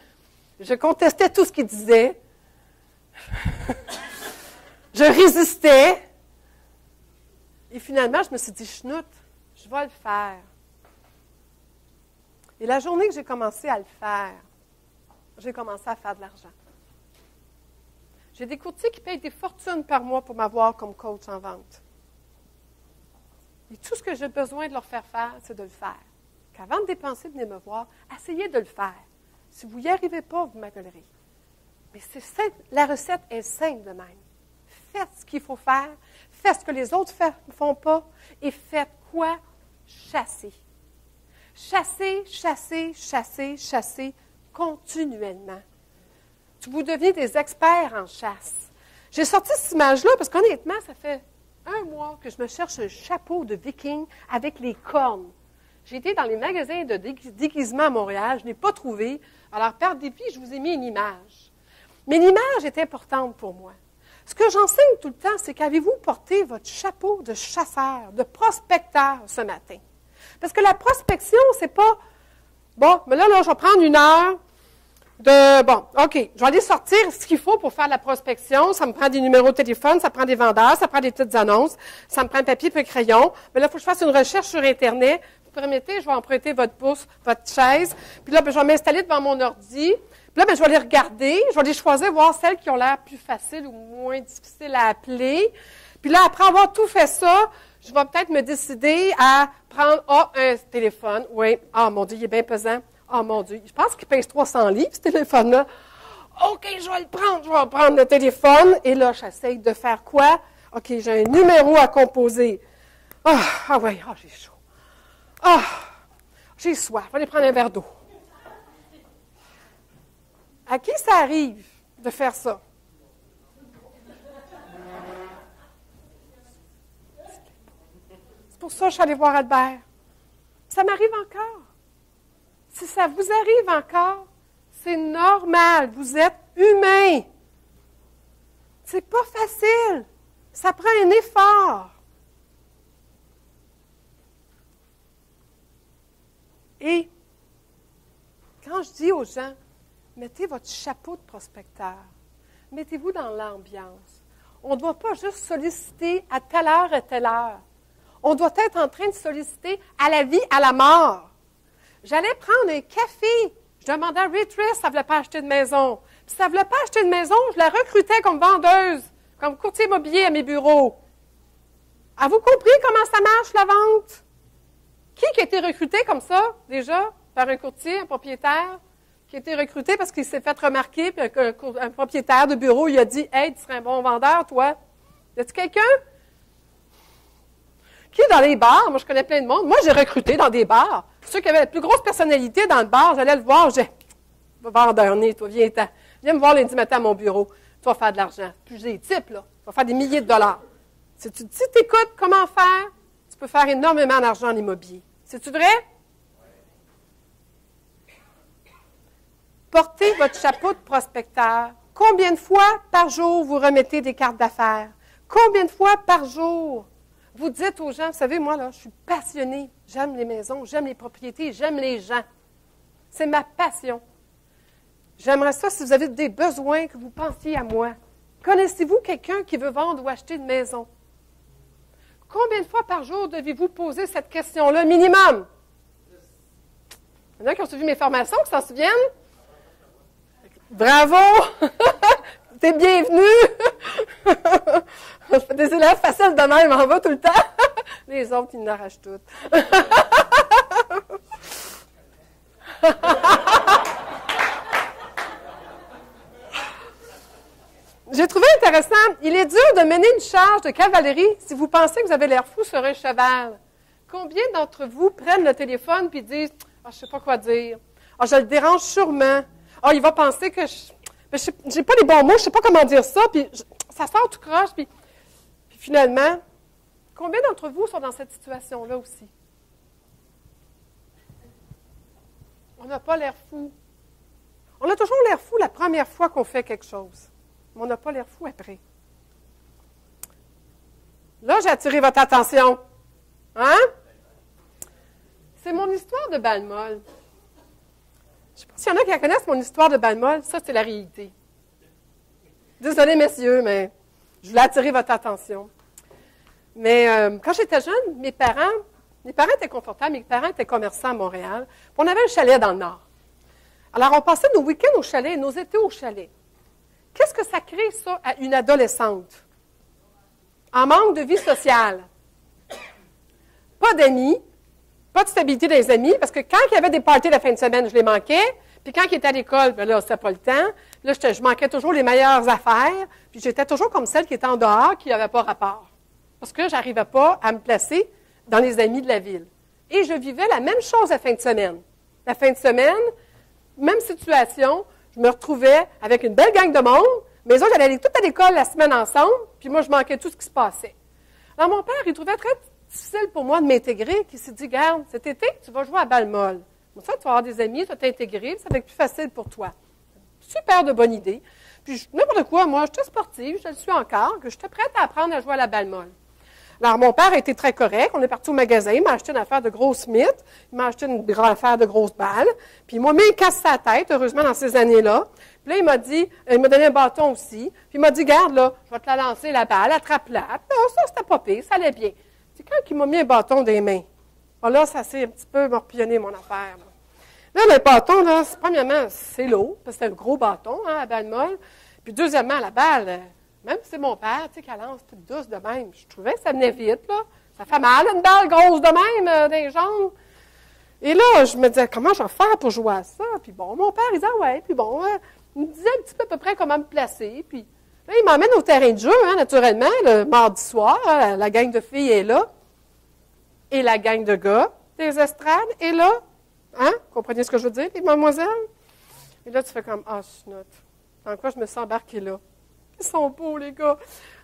Je contestais tout ce qu'il disait. Je résistais. Et finalement, je me suis dit, chenoute, je vais le faire. Et la journée que j'ai commencé à le faire, j'ai commencé à faire de l'argent. J'ai des courtiers qui payent des fortunes par mois pour m'avoir comme coach en vente. Et tout ce que j'ai besoin de leur faire faire, c'est de le faire. Qu'avant de dépenser, venez me voir, essayez de le faire. Si vous n'y arrivez pas, vous m'appellerez. Mais la recette est simple de même. Faites ce qu'il faut faire, faites ce que les autres ne font pas, et faites quoi? Chassez. Chassez, chassez, chassez, chassez continuellement. Vous devenez des experts en chasse. J'ai sorti cette image-là parce qu'honnêtement, ça fait 1 mois que je me cherche un chapeau de viking avec les cornes. J'ai été dans les magasins de déguisement à Montréal, je n'ai pas trouvé. Alors, par dépit, je vous ai mis une image. Mais l'image est importante pour moi. Ce que j'enseigne tout le temps, c'est qu'avez-vous porté votre chapeau de chasseur, de prospecteur ce matin? Parce que la prospection, c'est pas, bon, mais là, je vais prendre 1 heure OK, je vais aller sortir ce qu'il faut pour faire la prospection. Ça me prend des numéros de téléphone, ça prend des vendeurs, ça prend des petites annonces, ça me prend un papier et un crayon. Mais là, il faut que je fasse une recherche sur Internet. Vous permettez, je vais emprunter votre pouce, votre chaise. Puis là, je vais m'installer devant mon ordi. Puis là, je vais les regarder. Je vais les choisir, voir celles qui ont l'air plus faciles ou moins difficiles à appeler. Puis là, après avoir tout fait ça, je vais peut-être me décider à prendre un téléphone. Oui, mon Dieu, il est bien pesant. Mon Dieu, je pense qu'il pèse 300 livres, ce téléphone-là. OK, je vais prendre le téléphone. Et là, j'essaye de faire quoi? OK, j'ai un numéro à composer. J'ai chaud. J'ai soif. Je vais aller prendre un verre d'eau. À qui ça arrive de faire ça? C'est pour ça que je suis allée voir Albert. Ça m'arrive encore. Si ça vous arrive encore, c'est normal. Vous êtes humain. C'est pas facile. Ça prend un effort. Et quand je dis aux gens, mettez votre chapeau de prospecteur, mettez-vous dans l'ambiance. On ne doit pas juste solliciter à telle heure et telle heure. On doit être en train de solliciter à la vie, à la mort. J'allais prendre un café. Je demandais à Beatrice si elle ne voulait pas acheter de maison. Puis si elle ne voulait pas acheter de maison, je la recrutais comme vendeuse, comme courtier immobilier à mes bureaux. Avez-vous compris comment ça marche, la vente? Qui a été recruté comme ça, déjà, par un courtier, un propriétaire, qui a été recruté parce qu'il s'est fait remarquer, puis un propriétaire de bureau, il a dit « Hey, tu serais un bon vendeur, toi. » Y a-t-il quelqu'un? Qui est dans les bars? Moi, je connais plein de monde. Moi, j'ai recruté dans des bars. Ceux qui avaient la plus grosse personnalité dans le bar, j'allais le voir, vendeur né, toi, viens-t'en. Viens me voir lundi matin à mon bureau. Tu vas faire de l'argent. Plus j'ai des types, là. Tu vas faire des milliers de dollars. Si tu t'écoutes comment faire, tu peux faire énormément d'argent en immobilier. C'est-tu vrai? Portez votre chapeau de prospecteur. Combien de fois par jour vous remettez des cartes d'affaires? Combien de fois par jour vous dites aux gens, vous savez, moi, là, je suis passionnée. J'aime les maisons, j'aime les propriétés, j'aime les gens. C'est ma passion. J'aimerais ça, si vous avez des besoins, que vous pensiez à moi. Connaissez-vous quelqu'un qui veut vendre ou acheter une maison? Combien de fois par jour devez-vous poser cette question-là, minimum? Il y en a qui ont suivi mes formations, qui s'en souviennent? Bravo! T'es bienvenue! Des élèves faciles de même, on va tout le temps. Les autres, ils n'arrachent toutes. J'ai trouvé intéressant, il est dur de mener une charge de cavalerie si vous pensez que vous avez l'air fou sur un cheval. Combien d'entre vous prennent le téléphone et disent « Ah, je ne sais pas quoi dire. Ah, je le dérange sûrement. Ah, il va penser que je n'ai pas les bons mots, je ne sais pas comment dire ça, puis ça sort tout croche. » Puis finalement, combien d'entre vous sont dans cette situation-là aussi? On n'a pas l'air fou. On a toujours l'air fou la première fois qu'on fait quelque chose. Mais on n'a pas l'air fou après. Là, j'ai attiré votre attention. Hein? C'est mon histoire de Balmol. Je ne sais pas s'il y en a qui la connaissent, mon histoire de Balmol. Ça, c'est la réalité. Désolée, messieurs, mais je voulais attirer votre attention. Mais quand j'étais jeune, mes parents étaient confortables, mes parents étaient commerçants à Montréal. Puis on avait un chalet dans le Nord. Alors, on passait nos week-ends au chalet, nos étés au chalet. Qu'est-ce que ça crée, ça, à une adolescente? En manque de vie sociale. Pas d'amis, pas de stabilité des amis, parce que quand il y avait des parties la fin de semaine, je les manquais. Puis quand il était à l'école, bien là, c'était pas le temps. Là, je manquais toujours les meilleures affaires. Puis j'étais toujours comme celle qui était en dehors, qui n'avait pas rapport. Parce que je n'arrivais pas à me placer dans les amis de la ville. Et je vivais la même chose la fin de semaine. La fin de semaine, même situation, je me retrouvais avec une belle gang de monde, mais eux autres, j'allais aller toute à l'école la semaine ensemble, puis moi, je manquais tout ce qui se passait. Alors, mon père, il trouvait très difficile pour moi de m'intégrer, qu'il s'est dit, garde, cet été, tu vas jouer à Balmol. Comme ça, tu vas avoir des amis, tu vas t'intégrer, ça va être plus facile pour toi. Super de bonne idée. Puis, n'importe quoi, moi, j'étais sportive, je le suis encore, que j'étais prête à apprendre à jouer à la Balmol. Alors, mon père a été très correct. On est parti au magasin. Il m'a acheté une affaire de grosse Smith. Il m'a acheté une grande affaire de grosses balles. Puis, il m'a mis une casse sa tête, heureusement, dans ces années-là. Puis là, il m'a donné un bâton aussi. Puis, il m'a dit, garde, là, je vais te la lancer, la balle, attrape-la. Puis, là, ça, c'était pas pire, ça allait bien. C'est quand il m'a mis un bâton des mains. Alors là, ça s'est un petit peu morpillonné, mon affaire. Là, le bâton, là, premièrement, c'est lourd, parce que c'est un gros bâton, hein, à Balmol. Puis, deuxièmement, la balle, même si c'est mon père, tu sais, qu'elle lance toute douce de même, je trouvais que ça venait vite, là. Ça fait mal, une balle grosse de même, dans les jambes. Et là, je me disais, comment je vais faire pour jouer à ça? Puis bon, mon père, il disait, ouais, puis bon, il me disait un petit peu à peu près comment me placer. Puis là, il m'emmène au terrain de jeu, hein, naturellement, le mardi soir, hein, la gang de filles est là. Et la gang de gars des estrades est là. Hein? Comprenez ce que je veux dire, les mademoiselles? Et là, tu fais comme, ah, chenoute. Dans quoi je me sens embarquée là? Ils sont beaux, les gars.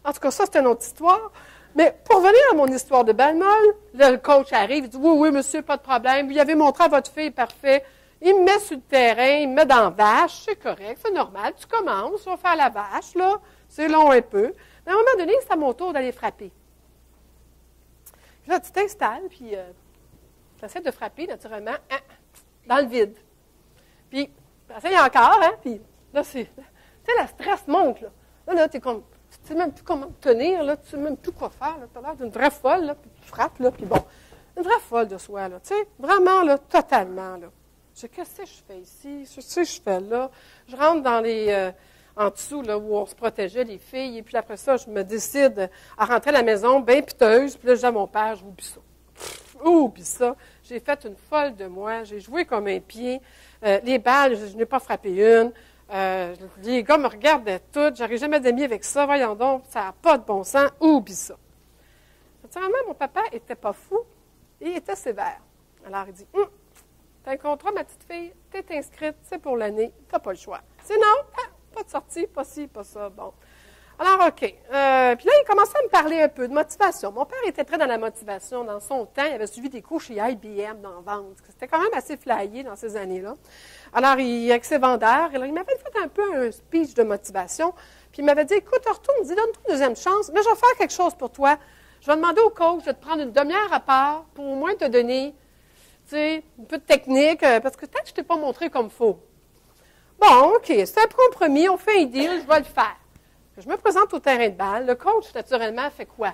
En tout cas, ça, c'est une autre histoire. Mais pour revenir à mon histoire de Balmol, là, le coach arrive, il dit, oui, oui, monsieur, pas de problème. Vous avez montré à votre fille, parfait. Il me met sur le terrain, il me met dans la vache. C'est correct, c'est normal. Tu commences, tu vas faire la vache, là. C'est long un peu. Mais à un moment donné, c'est à mon tour d'aller frapper. Puis là, tu t'installes, puis tu essaies de frapper, naturellement, hein, dans le vide. Puis, tu essaies encore, hein, puis là, tu sais, la stress monte, là. Là, tu ne sais même plus comment te tenir, là, tu ne sais même plus quoi faire. Tu as l'air d'une vraie folle, là, puis tu frappes, là, puis bon, une vraie folle de soi, là, tu sais, vraiment, là, totalement, là. Je dis, qu'est-ce que je fais ici? Qu'est-ce que je fais là? Je rentre dans les, en dessous, là, où on se protégeait, les filles, et puis après ça, je me décide à rentrer à la maison, bien piteuse, puis là, je dis à mon père, je oublie ça. Oublie ça. J'ai fait une folle de moi, j'ai joué comme un pied. Les balles, je n'ai pas frappé une. Les gars me regardaient toutes, j'aurais jamais d'amis avec ça, voyons donc, ça n'a pas de bon sens, oublie ça. Naturellement, mon papa n'était pas fou, il était sévère. Alors, il dit, t'as un contrat, ma petite fille, t'es inscrite, c'est pour l'année, t'as pas le choix. Sinon, pas de sortie, pas ci, pas ça, bon. Alors, OK. Puis là, il commençait à me parler un peu de motivation. Mon père était très dans la motivation. Dans son temps, il avait suivi des cours chez IBM dans la vente. C'était quand même assez flyé dans ces années-là. Alors, avec ses vendeurs, il m'avait fait un peu un speech de motivation. Puis il m'avait dit, écoute, retourne, donne-toi une deuxième chance, mais je vais faire quelque chose pour toi. Je vais demander au coach de te prendre une demi-heure à part pour au moins te donner, tu sais, un peu de technique, parce que peut-être que je ne t'ai pas montré comme il faut. Bon, OK, c'est un compromis, on fait un deal, je vais le faire. Je me présente au terrain de balle. Le coach, naturellement, fait quoi?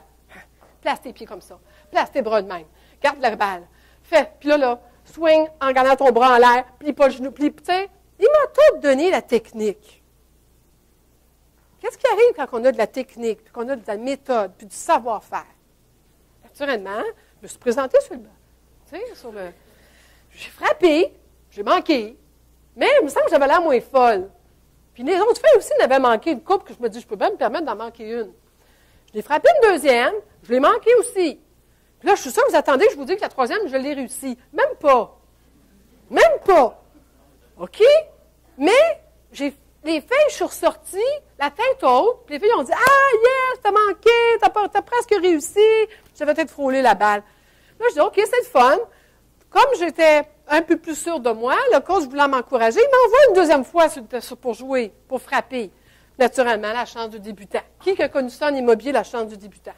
Place tes pieds comme ça. Place tes bras de même. Garde la balle. Fais. Puis là, swing en gardant ton bras en l'air. Plie pas le genou. Plie, tu sais. Il m'a tout donné la technique. Qu'est-ce qui arrive quand on a de la technique, puis qu'on a de la méthode, puis du savoir-faire? Naturellement, je me suis présentée sur le banc. Tu sais, sur le... J'ai frappé. J'ai manqué. Mais il me semble que j'avais l'air moins folle. Puis les autres filles aussi n'avaient manqué une couple que je me dis, je peux bien me permettre d'en manquer une. Je l'ai frappé une deuxième, je l'ai manqué aussi. Puis là, je suis sûre que vous attendez que je vous dise que la troisième, je l'ai réussi. Même pas. Même pas. OK? Mais les filles, je suis ressortie, la tête haute, puis les filles ont dit, ah, yes, t'as manqué, t'as presque réussi. J'avais peut-être frôlé la balle. Là, je dis, OK, c'est le fun. Comme j'étais un peu plus sûre de moi, le coach voulant m'encourager, il m'envoie une deuxième fois pour jouer, pour frapper. Naturellement, la chance du débutant. Qui a connu ça en immobilier, la chance du débutant?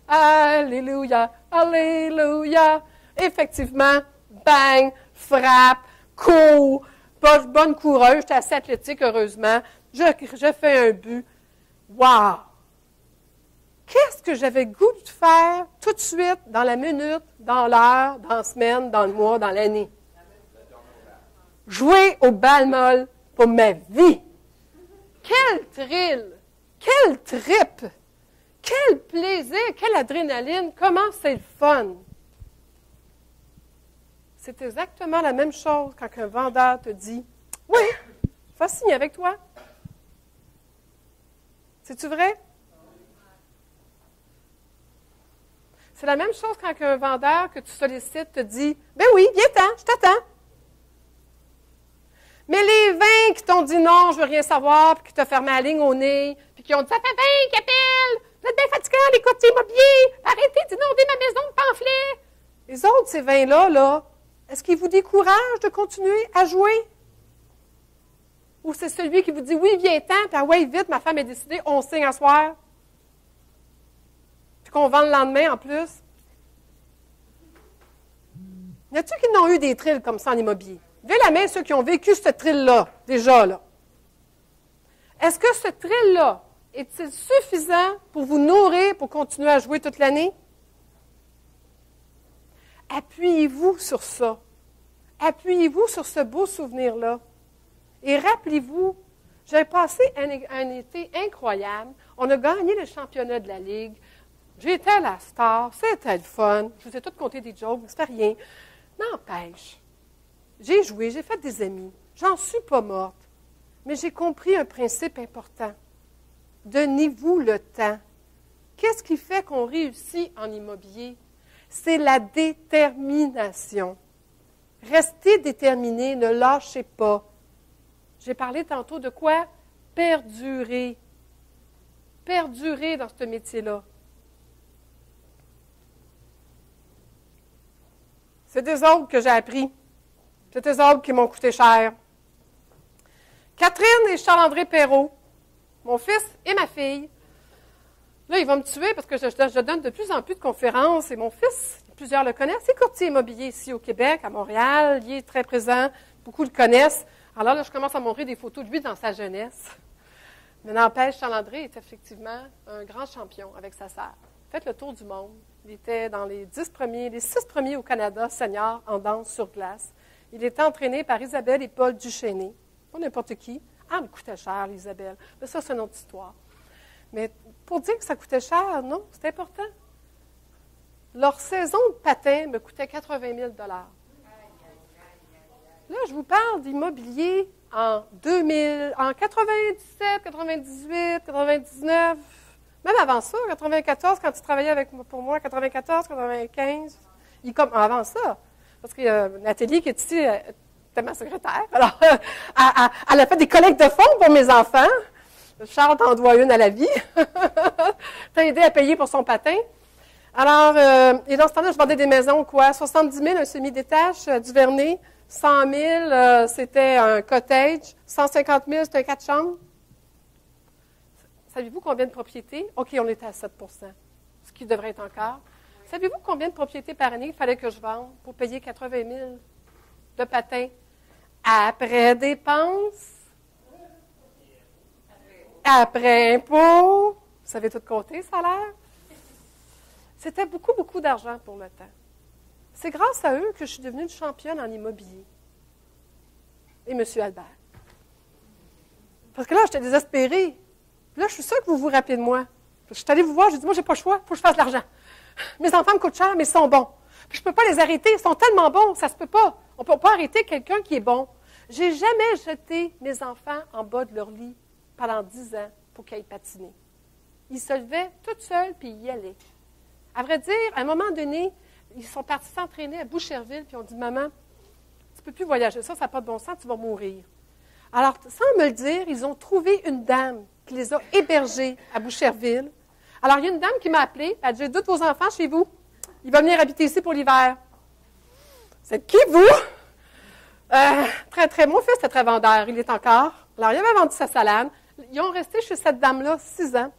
Alléluia, alléluia. Effectivement, bang, frappe, cours, bonne coureuse, j'étais assez athlétique, heureusement. Je fais un but. Wow! Qu'est-ce que j'avais goût de faire tout de suite, dans la minute, dans l'heure, dans la semaine, dans le mois, dans l'année? Jouer au bal-molle pour ma vie. Quel thrill! Quel trip! Quel plaisir! Quelle adrénaline! Comment c'est le fun! C'est exactement la même chose quand un vendeur te dit « Oui, je vais signer avec toi. » C'est-tu vrai? C'est la même chose quand un vendeur que tu sollicites te dit « Ben oui, viens-t'en, je t'attends. » Mais les 20 qui t'ont dit non, je veux rien savoir, puis qui t'ont fermé la ligne au nez, puis qui ont dit « Ça fait 20 qui appellent! Vous êtes bien fatigants, les courtiers immobiliers! Arrêtez d'inonder ma maison de pamphlets! » Les autres, ces 20-là, là, est-ce qu'ils vous découragent de continuer à jouer? Ou c'est celui qui vous dit « Oui, viens-t'en, puis ah ouais, vite, ma femme est décidée, on signe à soir. » Puis qu'on vend le lendemain en plus. Y a-t-il qui n'ont eu des trilles comme ça en immobilier? Levez la main ceux qui ont vécu ce thrill-là, déjà là. Est-ce que ce thrill-là est-il suffisant pour vous nourrir, pour continuer à jouer toute l'année? Appuyez-vous sur ça. Appuyez-vous sur ce beau souvenir-là. Et rappelez-vous, j'ai passé un été incroyable. On a gagné le championnat de la Ligue. J'étais la star. C'était le fun. Je vous ai tout compté des jokes, mais c'était rien. N'empêche, j'ai joué, j'ai fait des amis. J'en suis pas morte. Mais j'ai compris un principe important. Donnez-vous le temps. Qu'est-ce qui fait qu'on réussit en immobilier? C'est la détermination. Restez déterminé, ne lâchez pas. J'ai parlé tantôt de quoi? Perdurer. Perdurer dans ce métier-là. C'est des autres que j'ai appris. C'est des autres qui m'ont coûté cher. Catherine et Charles-André Perrault, mon fils et ma fille. Là, il va me tuer parce que je donne de plus en plus de conférences et mon fils, plusieurs le connaissent, c'est courtier immobilier ici au Québec, à Montréal. Il est très présent, beaucoup le connaissent. Alors là, je commence à montrer des photos de lui dans sa jeunesse. Mais n'empêche, Charles-André est effectivement un grand champion avec sa sœur. Faites le tour du monde. Il était dans les 6 premiers au Canada seniors en danse sur glace. Il était entraîné par Isabelle et Paul Duchesnay. Pas n'importe qui. Ah, me coûtait cher, Isabelle. Mais ça, c'est une autre histoire. Mais pour dire que ça coûtait cher, non, c'est important. Leur saison de patin me coûtait 80 000 $. Là, je vous parle d'immobilier en 2000, en 97, 98, 99, même avant ça, 94, quand tu travaillais pour moi, 94, 95, avant ça. Parce qu'il y a Nathalie qui est ici, était ma secrétaire. Alors, elle a fait des collectes de fonds pour mes enfants. Charles t'en doit une à la vie. T'as aidé à payer pour son patin. Alors, et dans ce temps-là, je vendais des maisons, quoi? 70 000, un semi-détache, du Vernet. 100 000, c'était un cottage. 150 000, c'était un 4 chambres. Savez-vous combien de propriétés? OK, on était à 7 %, ce qui devrait être encore. Savez-vous combien de propriétés par année il fallait que je vende pour payer 80 000 de patins? Après dépenses, après impôts, vous savez tout compter, salaire? C'était beaucoup, beaucoup d'argent pour le temps. C'est grâce à eux que je suis devenue une championne en immobilier. Et M. Albert. Parce que là, j'étais désespérée. Puis là, je suis sûre que vous vous rappelez de moi. Je suis allée vous voir, j'ai dit, moi, j'ai pas le choix, il faut que je fasse de l'argent. Mes enfants me coûtent cher, mais ils sont bons. Puis je ne peux pas les arrêter, ils sont tellement bons, ça se peut pas. On ne peut pas arrêter quelqu'un qui est bon. J'ai jamais jeté mes enfants en bas de leur lit pendant 10 ans pour qu'ils aillent patiner. Ils se levaient tout seuls, puis ils y allaient. À vrai dire, à un moment donné, ils sont partis s'entraîner à Boucherville, puis ils ont dit, « Maman, tu ne peux plus voyager, ça n'a pas de bon sens, tu vas mourir. » Alors, sans me le dire, ils ont trouvé une dame qui les a hébergés à Boucherville. Alors, il y a une dame qui m'a appelée, elle a dit, « J'ai deux de vos enfants chez vous. Il va venir habiter ici pour l'hiver. » C'est qui, vous? Mon fils était très vendeur, il est encore. Alors, il avait vendu sa salade. Ils ont resté chez cette dame-là 6 ans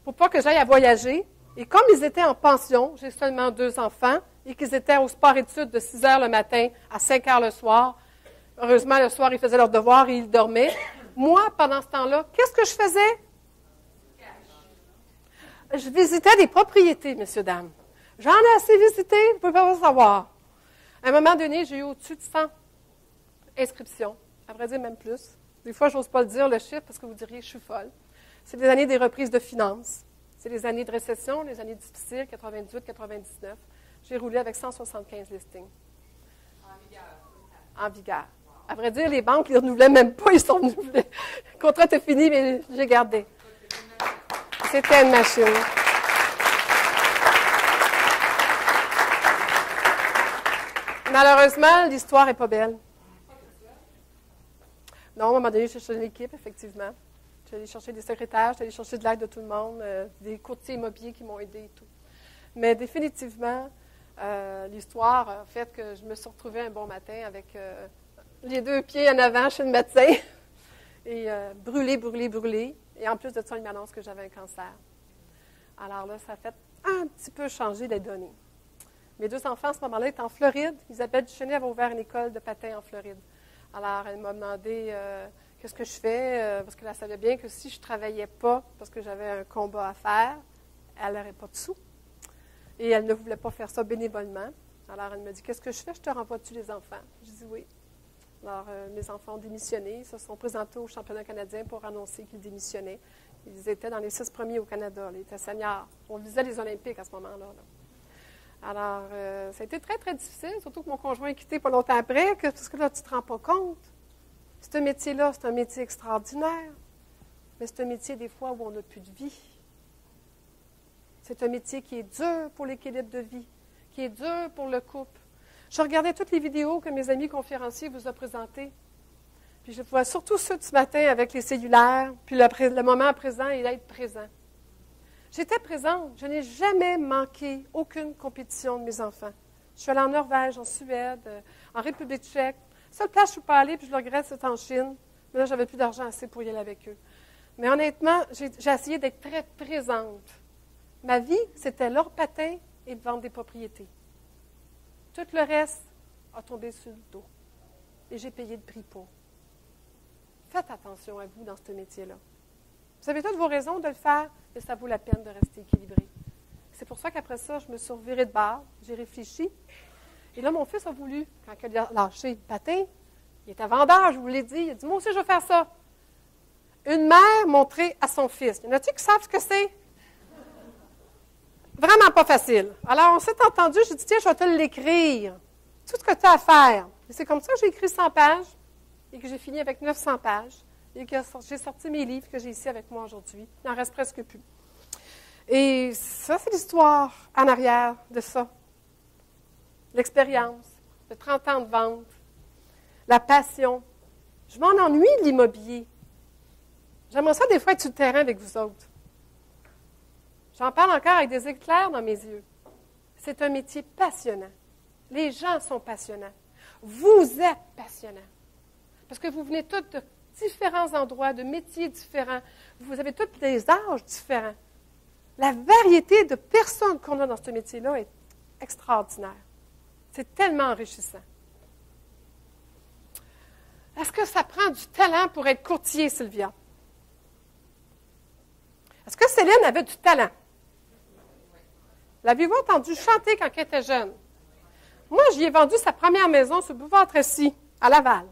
pour pas que j'aille à voyager. Et comme ils étaient en pension, j'ai seulement 2 enfants, et qu'ils étaient au sport-études de 6 heures le matin à 5 heures le soir. Heureusement, le soir, ils faisaient leurs devoirs et ils dormaient. Moi, pendant ce temps-là, qu'est-ce que je faisais? Je visitais des propriétés, messieurs, dames. J'en ai assez visité, vous ne pouvez pas le savoir. À un moment donné, j'ai eu au-dessus de 100 inscriptions, à vrai dire même plus. Des fois, je n'ose pas le dire, le chiffre, parce que vous diriez, je suis folle. C'est les années des reprises de finances. C'est les années de récession, les années difficiles, 98, 99. J'ai roulé avec 175 listings. En vigueur. À vrai dire, les banques ne les renouvelaient même pas, ils sont renouvelés. Le contrat était fini, mais j'ai gardé. C'était une machine. Malheureusement, l'histoire n'est pas belle. Non, à un moment donné, j'ai cherché une équipe, effectivement. J'ai allé chercher des secrétaires, j'ai allé chercher de l'aide de tout le monde, des courtiers immobiliers qui m'ont aidé et tout. Mais définitivement, l'histoire a fait que je me suis retrouvée un bon matin avec les 2 pieds en avant chez le médecin et brûlée. Et en plus de ça, il m'annonce que j'avais un cancer. Alors là, ça a fait un petit peu changer les données. Mes 2 enfants, à ce moment-là, étaient en Floride. Isabelle Duchesnay avait ouvert une école de patin en Floride. Alors, elle m'a demandé qu'est-ce que je fais, parce qu'elle savait bien que si je ne travaillais pas, parce que j'avais un combat à faire, elle n'aurait pas de sous. Et elle ne voulait pas faire ça bénévolement. Alors, elle me dit, qu'est-ce que je fais? Je te renvoie-tu les enfants? Je dis oui. Alors, mes enfants ont démissionné. Ils se sont présentés au championnat canadien pour annoncer qu'ils démissionnaient. Ils étaient dans les 6 premiers au Canada. Ils étaient seniors. On visait les Olympiques à ce moment-là. Alors, ça a été très, très difficile, surtout que mon conjoint est quitté pas longtemps après, parce que là, tu ne te rends pas compte. Ce métier-là, c'est un métier extraordinaire, mais c'est un métier, des fois, où on n'a plus de vie. C'est un métier qui est dur pour l'équilibre de vie, qui est dur pour le couple. Je regardais toutes les vidéos que mes amis conférenciers vous ont présentées, puis je vois surtout ceux de ce matin avec les cellulaires, puis le moment présent et l'être présent. J'étais présente. Je n'ai jamais manqué aucune compétition de mes enfants. Je suis allée en Norvège, en Suède, en République tchèque. La seule place où je ne suis pas allée, puis je le regrette, c'est en Chine. Mais là, je n'avais plus d'argent assez pour y aller avec eux. Mais honnêtement, j'ai essayé d'être très présente. Ma vie, c'était leur patin et de vendre des propriétés. Tout le reste a tombé sur le dos. Et j'ai payé le prix pour. Faites attention à vous dans ce métier-là. Vous avez toutes vos raisons de le faire, mais ça vaut la peine de rester équilibré. C'est pour ça qu'après ça, je me suis revirée de bord, j'ai réfléchi. Et là, mon fils a voulu, quand il a lâché le patin, il était vendeur, je vous l'ai dit, il a dit, moi aussi, je veux faire ça. Une mère montrer à son fils. Il y en a-t-il qui savent ce que c'est? Vraiment pas facile. Alors, on s'est entendu, j'ai dit, tiens, je vais te l'écrire. Tout ce que tu as à faire. Et c'est comme ça que j'ai écrit 100 pages et que j'ai fini avec 900 pages. Et que j'ai sorti mes livres que j'ai ici avec moi aujourd'hui. Il n'en reste presque plus. Et ça, c'est l'histoire en arrière de ça. L'expérience, de 30 ans de vente, la passion. Je m'en ennuie de l'immobilier. J'aimerais ça des fois être sur le terrain avec vous autres. J'en parle encore avec des éclairs dans mes yeux. C'est un métier passionnant. Les gens sont passionnants. Vous êtes passionnants. Parce que vous venez tous de différents endroits, de métiers différents. Vous avez tous des âges différents. La variété de personnes qu'on a dans ce métier-là est extraordinaire. C'est tellement enrichissant. Est-ce que ça prend du talent pour être courtier, Sylvia? Est-ce que Céline avait du talent? L'avez-vous entendu chanter quand elle était jeune? Moi, j'y ai vendu sa première maison sur le boulevard Tracy, à Laval.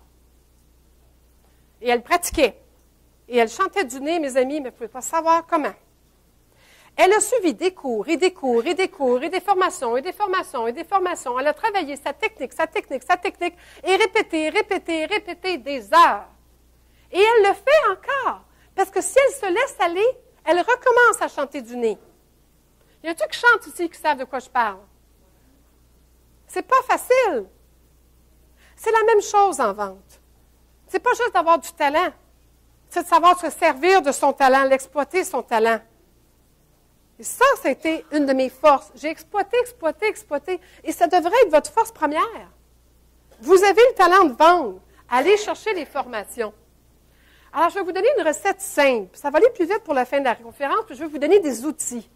Et elle pratiquait. Et elle chantait du nez, mes amis, mais vous ne pouvez pas savoir comment. Elle a suivi des cours et des cours et des cours et des formations et des formations et des formations. Elle a travaillé sa technique et répété des heures. Et elle le fait encore. Parce que si elle se laisse aller, elle recommence à chanter du nez. Il y a-t-il qui chantent ici qui savent de quoi je parle? C'est pas facile. C'est la même chose en vente. C'est pas juste d'avoir du talent. C'est de savoir se servir de son talent, l'exploiter son talent. Et ça a été une de mes forces. J'ai exploité. Et ça devrait être votre force première. Vous avez le talent de vendre. Allez chercher les formations. Alors, je vais vous donner une recette simple. Ça va aller plus vite pour la fin de la conférence, puis je vais vous donner des outils.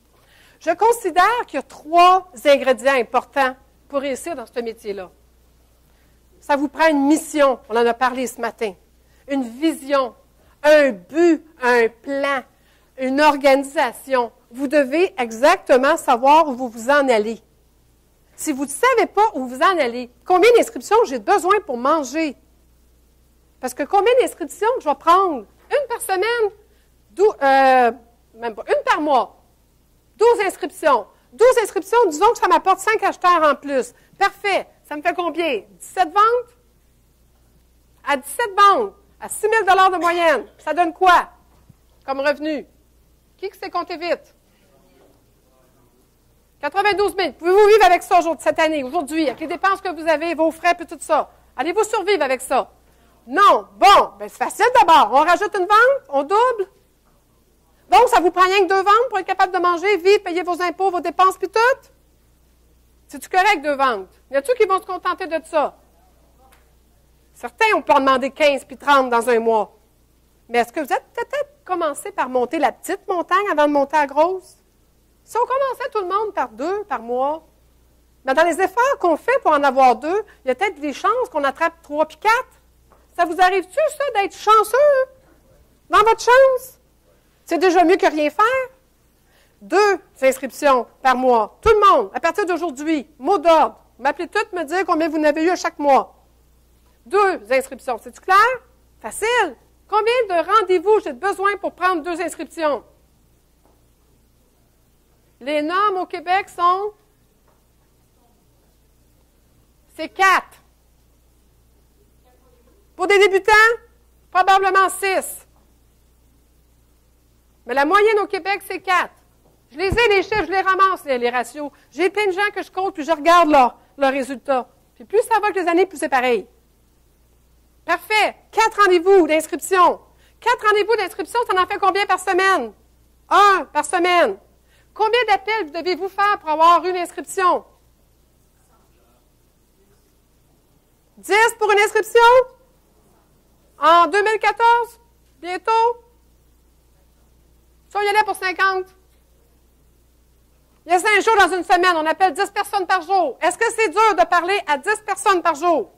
Je considère qu'il y a 3 ingrédients importants pour réussir dans ce métier-là. Ça vous prend une mission, on en a parlé ce matin, une vision, un but, un plan, une organisation. Vous devez exactement savoir où vous vous en allez. Si vous ne savez pas où vous en allez, combien d'inscriptions j'ai besoin pour manger? Parce que combien d'inscriptions je vais prendre? Une par semaine? Même pas, une par mois. 12 inscriptions. 12 inscriptions, disons que ça m'apporte 5 acheteurs en plus. Parfait. Ça me fait combien? 17 ventes? À 17 ventes, à 6 000 de moyenne, ça donne quoi comme revenu? Qui sait compter vite? 92 000. Pouvez-vous vivre avec ça cette année, aujourd'hui, avec les dépenses que vous avez, vos frais et tout ça? Allez-vous survivre avec ça? Non. Bon, ben c'est facile d'abord. On rajoute une vente, on double. Donc, ça vous prend rien que 2 ventes pour être capable de manger, vivre, payer vos impôts, vos dépenses, puis tout? C'est-tu correct, 2 ventes? Y a-t-il qui vont se contenter de ça? Certains, on peut en demander 15 puis 30 dans un mois. Mais est-ce que vous êtes peut-être commencé par monter la petite montagne avant de monter la grosse? Si on commençait tout le monde par 2 par mois, mais dans les efforts qu'on fait pour en avoir 2, il y a peut-être des chances qu'on attrape 3 puis 4. Ça vous arrive-tu, ça, d'être chanceux dans votre chance? C'est déjà mieux que rien faire. 2 inscriptions par mois. Tout le monde, à partir d'aujourd'hui, mot d'ordre. M'appelez toutes, me dire combien vous en avez eu à chaque mois. 2 inscriptions. C'est-tu clair? Facile. Combien de rendez-vous j'ai besoin pour prendre 2 inscriptions? Les normes au Québec sont? C'est 4. Pour des débutants, probablement 6. Mais la moyenne au Québec, c'est 4. Je les ai, les chiffres, je les ramasse, les ratios. J'ai plein de gens que je compte, puis je regarde leurs résultats. Puis plus ça va que les années, plus c'est pareil. Parfait. 4 rendez-vous d'inscription. 4 rendez-vous d'inscription, ça en fait combien par semaine? 1 par semaine. Combien d'appels devez-vous faire pour avoir une inscription? 10 pour une inscription? En 2014? Bientôt? Si on y allait pour 50? Il y a 5 jours dans une semaine, on appelle 10 personnes par jour. Est-ce que c'est dur de parler à 10 personnes par jour?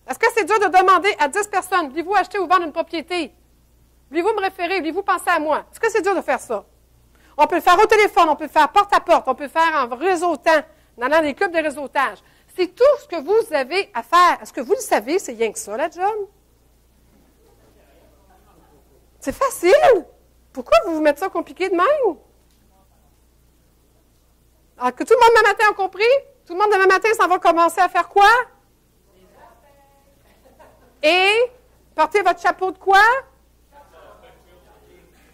Est-ce que c'est dur de demander à 10 personnes, voulez-vous acheter ou vendre une propriété? Voulez-vous me référer? Voulez-vous penser à moi? Est-ce que c'est dur de faire ça? On peut le faire au téléphone, on peut le faire porte à porte, on peut le faire en réseautant, dans les clubs de réseautage. C'est tout ce que vous avez à faire. Est-ce que vous le savez, c'est rien que ça, la job? C'est facile. Pourquoi vous mettez ça compliqué de même? Alors que tout le monde demain matin a compris? Tout le monde demain matin s'en va commencer à faire quoi? Et portez votre chapeau de quoi?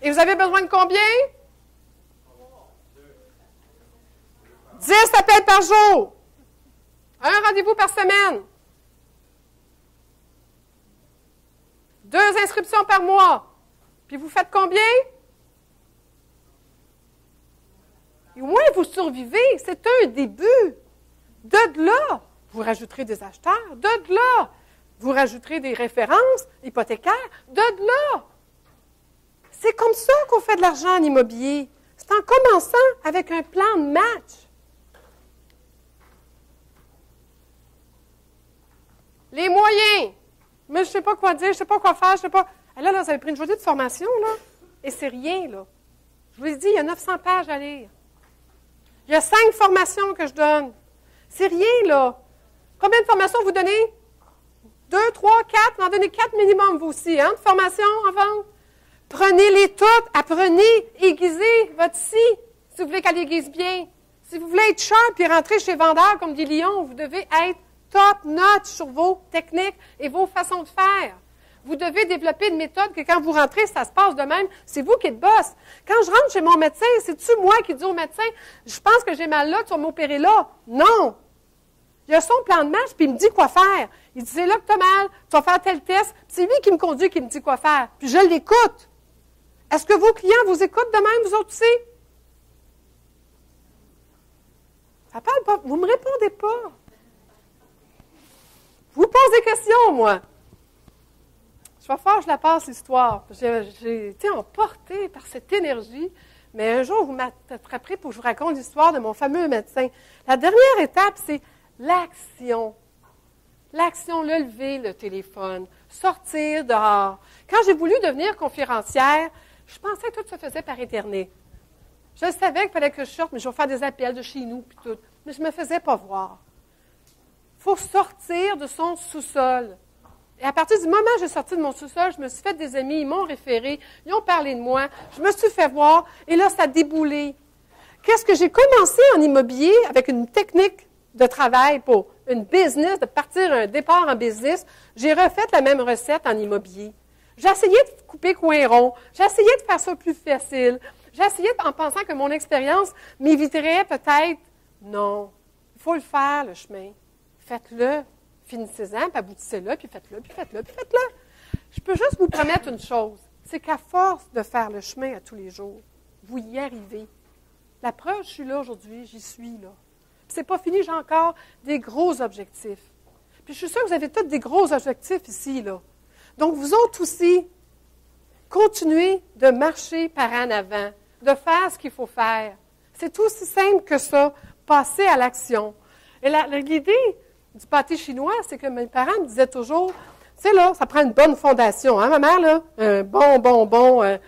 Et vous avez besoin de combien? 10 appels par jour. 1 rendez-vous par semaine. 2 inscriptions par mois. Puis vous faites combien? Et au moins, vous survivez. C'est un début. De là, vous rajouterez des acheteurs. De là, vous rajouterez des références hypothécaires. De là. C'est comme ça qu'on fait de l'argent en immobilier. C'est en commençant avec un plan de match. Les moyens. Mais je ne sais pas quoi dire, je ne sais pas quoi faire, je ne sais pas. Ah là, vous avez pris une journée de formation, là. Et c'est rien, là. Je vous ai dit, il y a 900 pages à lire. Il y a 5 formations que je donne. C'est rien, là. Combien de formations vous donnez? 2, 3, 4. Vous en donnez 4 minimum, vous aussi, hein, de formations en vente. Prenez-les toutes. Apprenez, aiguisez votre scie. vous voulez qu'elle aiguise bien. Si vous voulez être sharp et rentrer chez vendeur comme des lions, vous devez être top-notch sur vos techniques et vos façons de faire. Vous devez développer une méthode que quand vous rentrez, ça se passe de même. C'est vous qui êtes boss. Quand je rentre chez mon médecin, c'est-tu moi qui dis au médecin, je pense que j'ai mal là, tu vas m'opérer là? Non! Il a son plan de match, puis il me dit quoi faire. Il dit, c'est là que tu as mal, tu vas faire tel test. C'est lui qui me conduit, qui me dit quoi faire. Puis je l'écoute. Est-ce que vos clients vous écoutent de même, vous autres aussi? Ça parle pas. Vous ne me répondez pas. Vous posez des questions, moi. Je vais faire, je la passe, l'histoire. J'ai été emportée par cette énergie, mais un jour, vous m'attraperez pour que je vous raconte l'histoire de mon fameux médecin. La dernière étape, c'est l'action. L'action, le lever, le téléphone, sortir dehors. Quand j'ai voulu devenir conférencière, je pensais que tout se faisait par Internet. Je savais qu'il fallait que je sorte, mais je vais faire des appels de chez nous, puis tout. Mais je ne me faisais pas voir. Il faut sortir de son sous-sol. Et à partir du moment où j'ai sorti de mon sous-sol, je me suis fait des amis, ils m'ont référé, ils ont parlé de moi, je me suis fait voir, et là, ça a déboulé. Qu'est-ce que j'ai commencé en immobilier avec une technique de travail pour une business, de partir un départ en business? J'ai refait la même recette en immobilier. J'ai essayé de couper coin rond, j'ai essayé de faire ça plus facile, j'ai essayé en pensant que mon expérience m'éviterait peut-être. Non, il faut le faire, le chemin. Faites-le. Finissez-en, puis aboutissez-le, puis faites-le, puis faites-le, puis faites-le. Je peux juste vous promettre une chose, c'est qu'à force de faire le chemin à tous les jours, vous y arrivez. La preuve, je suis là aujourd'hui, j'y suis là. Puis c'est pas fini, j'ai encore des gros objectifs. Puis je suis sûre que vous avez tous des gros objectifs ici, là. Donc, vous autres aussi, continuez de marcher par en avant, de faire ce qu'il faut faire. C'est aussi simple que ça, passer à l'action. Et l'idée du pâté chinois, c'est que mes parents me disaient toujours, tu sais, là, ça prend une bonne fondation. Hein, ma mère, là, un bon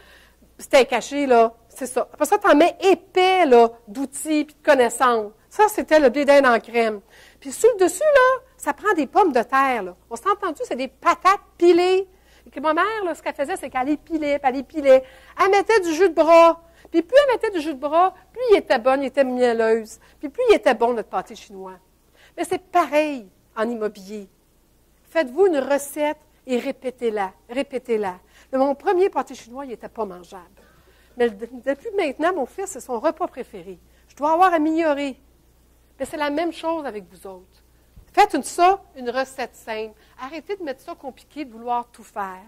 steak haché, là, c'est ça. Après ça, tu en mets épais, là, d'outils puis de connaissances. Ça, c'était le blé d'Inde en crème. Puis sur le dessus, là, ça prend des pommes de terre, là. On s'est entendu, c'est des patates pilées. Et que ma mère, là, ce qu'elle faisait, c'est qu'elle épilait, puis elle épilait. Elle mettait du jus de bras. Puis plus elle mettait du jus de bras, plus il était bon, il était mielleuse. Puis plus il était bon, notre pâté chinois. Mais c'est pareil en immobilier. Faites-vous une recette et répétez-la, répétez-la. Mon premier pâté chinois, il n'était pas mangeable. Mais depuis maintenant, mon fils, c'est son repas préféré. Je dois avoir amélioré. Mais c'est la même chose avec vous autres. Faites une recette simple. Arrêtez de mettre ça compliqué, de vouloir tout faire.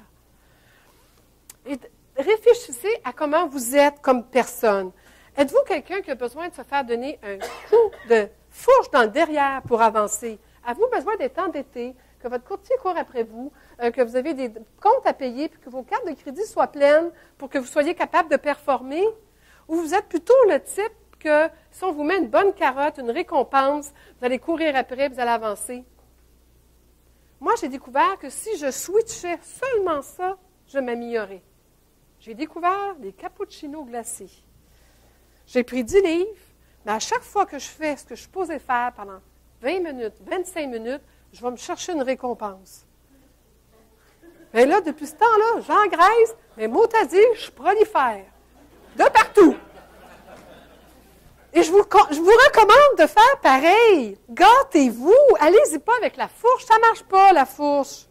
Et réfléchissez à comment vous êtes comme personne. Êtes-vous quelqu'un qui a besoin de se faire donner un coup de fourche dans le derrière pour avancer? Avez-vous besoin d'être endetté, que votre courtier court après vous, que vous avez des comptes à payer, puis que vos cartes de crédit soient pleines pour que vous soyez capable de performer? Ou vous êtes plutôt le type que si on vous met une bonne carotte, une récompense, vous allez courir après, vous allez avancer? Moi, j'ai découvert que si je switchais seulement ça, je m'améliorais. J'ai découvert les cappuccinos glacés. J'ai pris 10 livres, mais à chaque fois que je fais ce que je suis supposée faire pendant 20 minutes, 25 minutes, je vais me chercher une récompense. Mais là, depuis ce temps-là, j'engraisse, mais mot à dire, je suis prolifère. De partout. Et je vous recommande de faire pareil. Gâtez-vous. Allez-y pas avec la fourche. Ça ne marche pas, la fourche.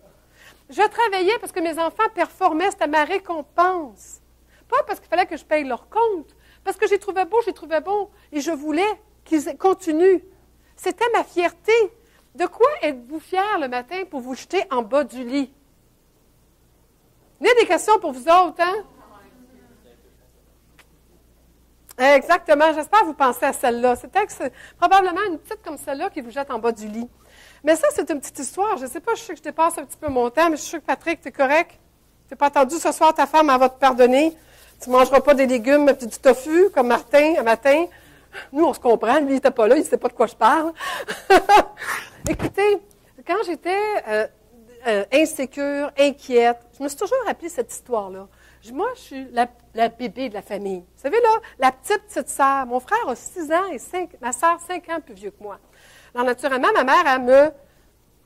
Je travaillais parce que mes enfants performaient. C'était ma récompense. Pas parce qu'il fallait que je paye leur compte. Parce que j'ai trouvé beau, bon. Et je voulais qu'ils continuent. C'était ma fierté. De quoi êtes-vous fiers le matin pour vous jeter en bas du lit? Il y a des questions pour vous autres, hein? Exactement. J'espère que vous pensez à celle-là. C'est probablement une petite comme celle-là qui vous jette en bas du lit. Mais ça, c'est une petite histoire. Je ne sais pas, je sais que je dépasse un petit peu mon temps, mais je suis sûre que Patrick, tu es correct. Tu n'es pas attendu ce soir, ta femme, elle va te pardonner. Tu ne mangeras pas des légumes et du tofu comme Martin, un matin. Nous, on se comprend. Lui, il n'était pas là, il ne sait pas de quoi je parle. Écoutez, quand j'étais insécure, inquiète, je me suis toujours rappelé cette histoire-là. Moi, je suis la bébé de la famille. Vous savez, là, la petite sœur. Mon frère a 6 ans et ma sœur 5 ans plus vieux que moi. Alors, naturellement, ma mère, elle me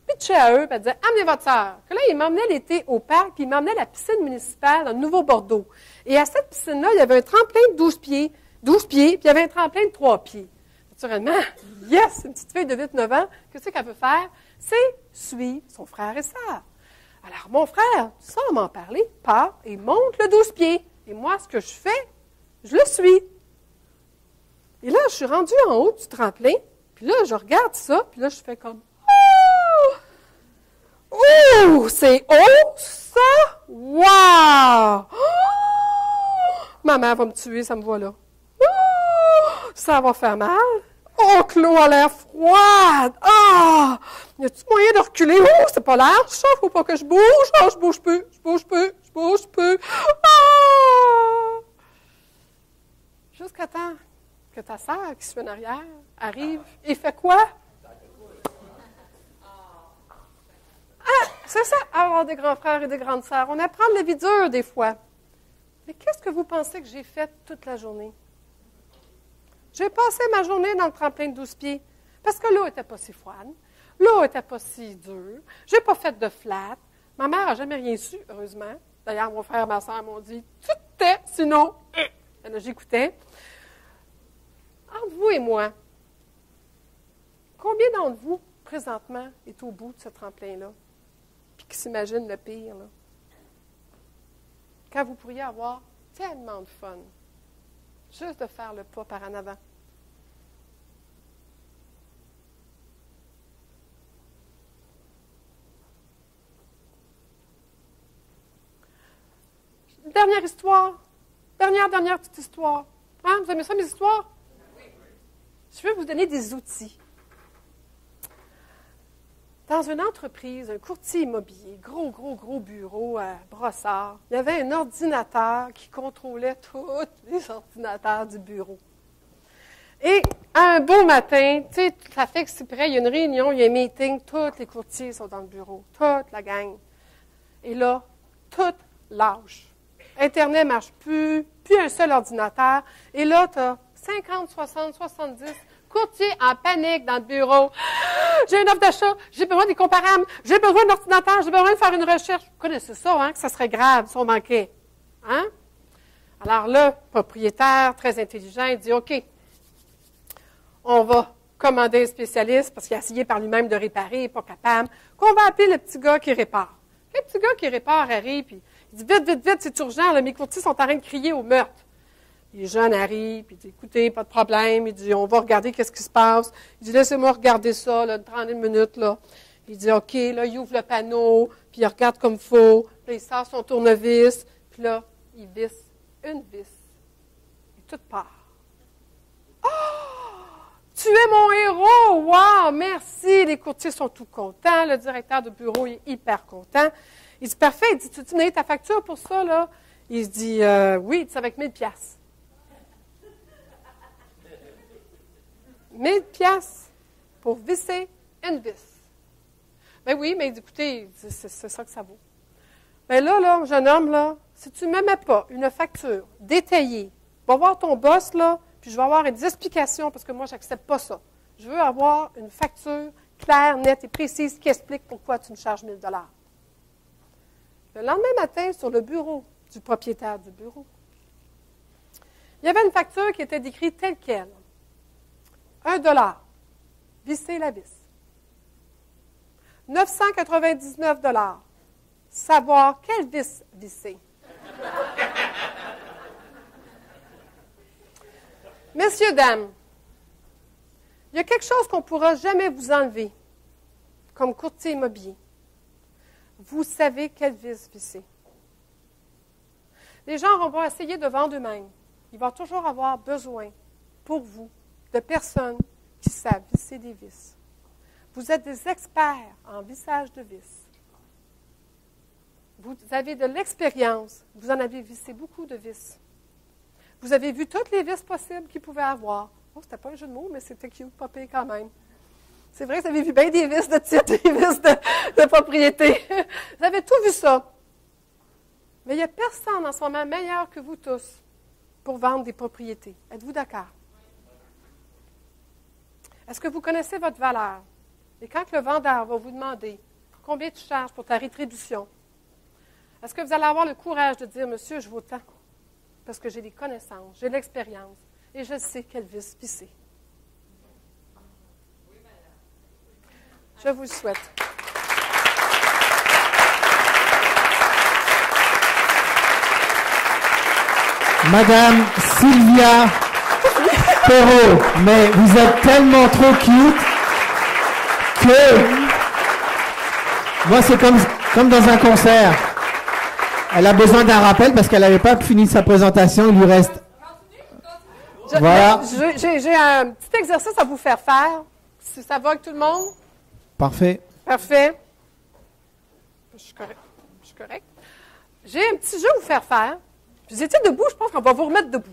pitchait à eux, puis elle disait « Amenez votre sœur ». Que là, il m'emmenait l'été au parc, puis il m'emmenait à la piscine municipale dans le Nouveau-Bordeaux. Et à cette piscine-là, il y avait un tremplin de 12 pieds, 12 pieds, puis il y avait un tremplin de 3 pieds. Naturellement, yes, une petite fille de 8-9 ans, qu'est-ce qu'elle veut faire? C'est suivre son frère et sœur. Alors, mon frère, sans m'en parler, part et monte le 12 pieds. Et moi, ce que je fais, je le suis. Et là, je suis rendue en haut du tremplin, puis là, je regarde ça, puis là, je fais comme « Oh! C'est haut, ça! Wow! Oh! Ma mère va me tuer, ça me voit là. Oh! Ça va faire mal. Oh, Claude a l'air froide. Ah! Y a-t-il moyen de reculer? Oh, c'est pas large, ça. Faut pas que je bouge. Oh, je bouge peu. Ah! Jusqu'à temps que ta sœur, qui suit en arrière, arrive et fait quoi? Ah, c'est ça, avoir des grands frères et des grandes sœurs. On apprend de la vie dure des fois. Mais qu'est-ce que vous pensez que j'ai fait toute la journée? J'ai passé ma journée dans le tremplin de 12 pieds parce que l'eau n'était pas si froide, l'eau n'était pas si dure, je n'ai pas fait de flat. Ma mère n'a jamais rien su, heureusement. D'ailleurs, mon frère et ma soeur m'ont dit « Tu te tais, sinon... » Alors, j'écoutais. Entre vous et moi, combien d'entre vous, présentement, est au bout de ce tremplin-là? Puis qui s'imagine le pire, là? Quand vous pourriez avoir tellement de fun. Juste de faire le pas par en avant. Dernière histoire. Dernière petite histoire. Hein? Vous aimez ça, mes histoires? Je veux vous donner des outils. Dans une entreprise, un courtier immobilier, gros bureau à Brossard, il y avait un ordinateur qui contrôlait tous les ordinateurs du bureau. Et un beau matin, tu sais, ça fait que c'est prêt, il y a une réunion, il y a un meeting, tous les courtiers sont dans le bureau, toute la gang. Et là, tout lâche. Internet ne marche plus un seul ordinateur. Et là, tu as 50, 60, 70 courtiers en panique dans le bureau. J'ai une offre d'achat, j'ai besoin des comparables, j'ai besoin d'un ordinateur, j'ai besoin de faire une recherche. Vous connaissez ça, hein, que ça serait grave si on manquait. Hein? Alors là, le propriétaire, très intelligent, il dit, OK, on va commander un spécialiste parce qu'il a essayé par lui-même de réparer, il n'est pas capable, qu'on va appeler le petit gars qui répare. Le petit gars qui répare arrive, puis il dit, vite, c'est urgent, là, mes courtiers sont en train de crier au meurtre. Les jeunes arrivent, puis il dit, écoutez, pas de problème. Il dit, on va regarder qu'est-ce qui se passe. Il dit, laissez-moi regarder ça, là, une trentaine de minutes, là. Il dit, OK, là, il ouvre le panneau, puis il regarde comme il faut. Puis là, il sort son tournevis, puis là, il visse une vis. Et tout part. Oh! Tu es mon héros! Wow! Merci! Les courtiers sont tout contents. Le directeur de bureau est hyper content. Il dit, parfait. Il dit, tu m'as donné ta facture pour ça, là? Il se dit, oui, c'est avec 1000 piastres. 1000 piastres pour visser une vis. Ben oui, mais écoutez, c'est ça que ça vaut. Ben là, jeune homme, là, si tu ne me mets pas une facture détaillée, va voir ton boss, là, puis je vais avoir des explications, parce que moi, je n'accepte pas ça. Je veux avoir une facture claire, nette et précise qui explique pourquoi tu me charges 1000 $. Le lendemain matin, sur le bureau du propriétaire du bureau, il y avait une facture qui était décrite telle quelle. 1 $, visser la vis. 999 $, savoir quelle vis visser. Messieurs, dames, il y a quelque chose qu'on ne pourra jamais vous enlever comme courtier immobilier. Vous savez quelle vis visser. Les gens vont essayer de vendre eux-mêmes. Ils vont toujours avoir besoin, pour vous, de personnes qui savent visser des vis. Vous êtes des experts en vissage de vis. Vous avez de l'expérience. Vous en avez vissé beaucoup de vis. Vous avez vu toutes les vis possibles qu'ils pouvaient avoir. Oh, c'était pas un jeu de mots, mais c'était cute, pas pire quand même. C'est vrai que vous avez vu bien des vis de titre, des vis de propriété. Vous avez tout vu ça. Mais il n'y a personne en ce moment meilleur que vous tous pour vendre des propriétés. Êtes-vous d'accord? Est-ce que vous connaissez votre valeur? Et quand le vendeur va vous demander combien tu charges pour ta rétribution, est-ce que vous allez avoir le courage de dire, monsieur, je vaux tant, parce que j'ai des connaissances, j'ai de l'expérience, Et je sais qu'Elvis pissait. Je vous le souhaite. Madame Sylvia Perrault, mais vous êtes tellement trop cute que moi c'est comme dans un concert. Elle a besoin d'un rappel parce qu'elle n'avait pas fini sa présentation, il lui reste... Voilà. J'ai un petit exercice à vous faire faire, si ça va avec tout le monde. Parfait. Parfait. Je suis correct. J'ai un petit jeu à vous faire faire. Vous étiez debout, je pense qu'on va vous remettre debout.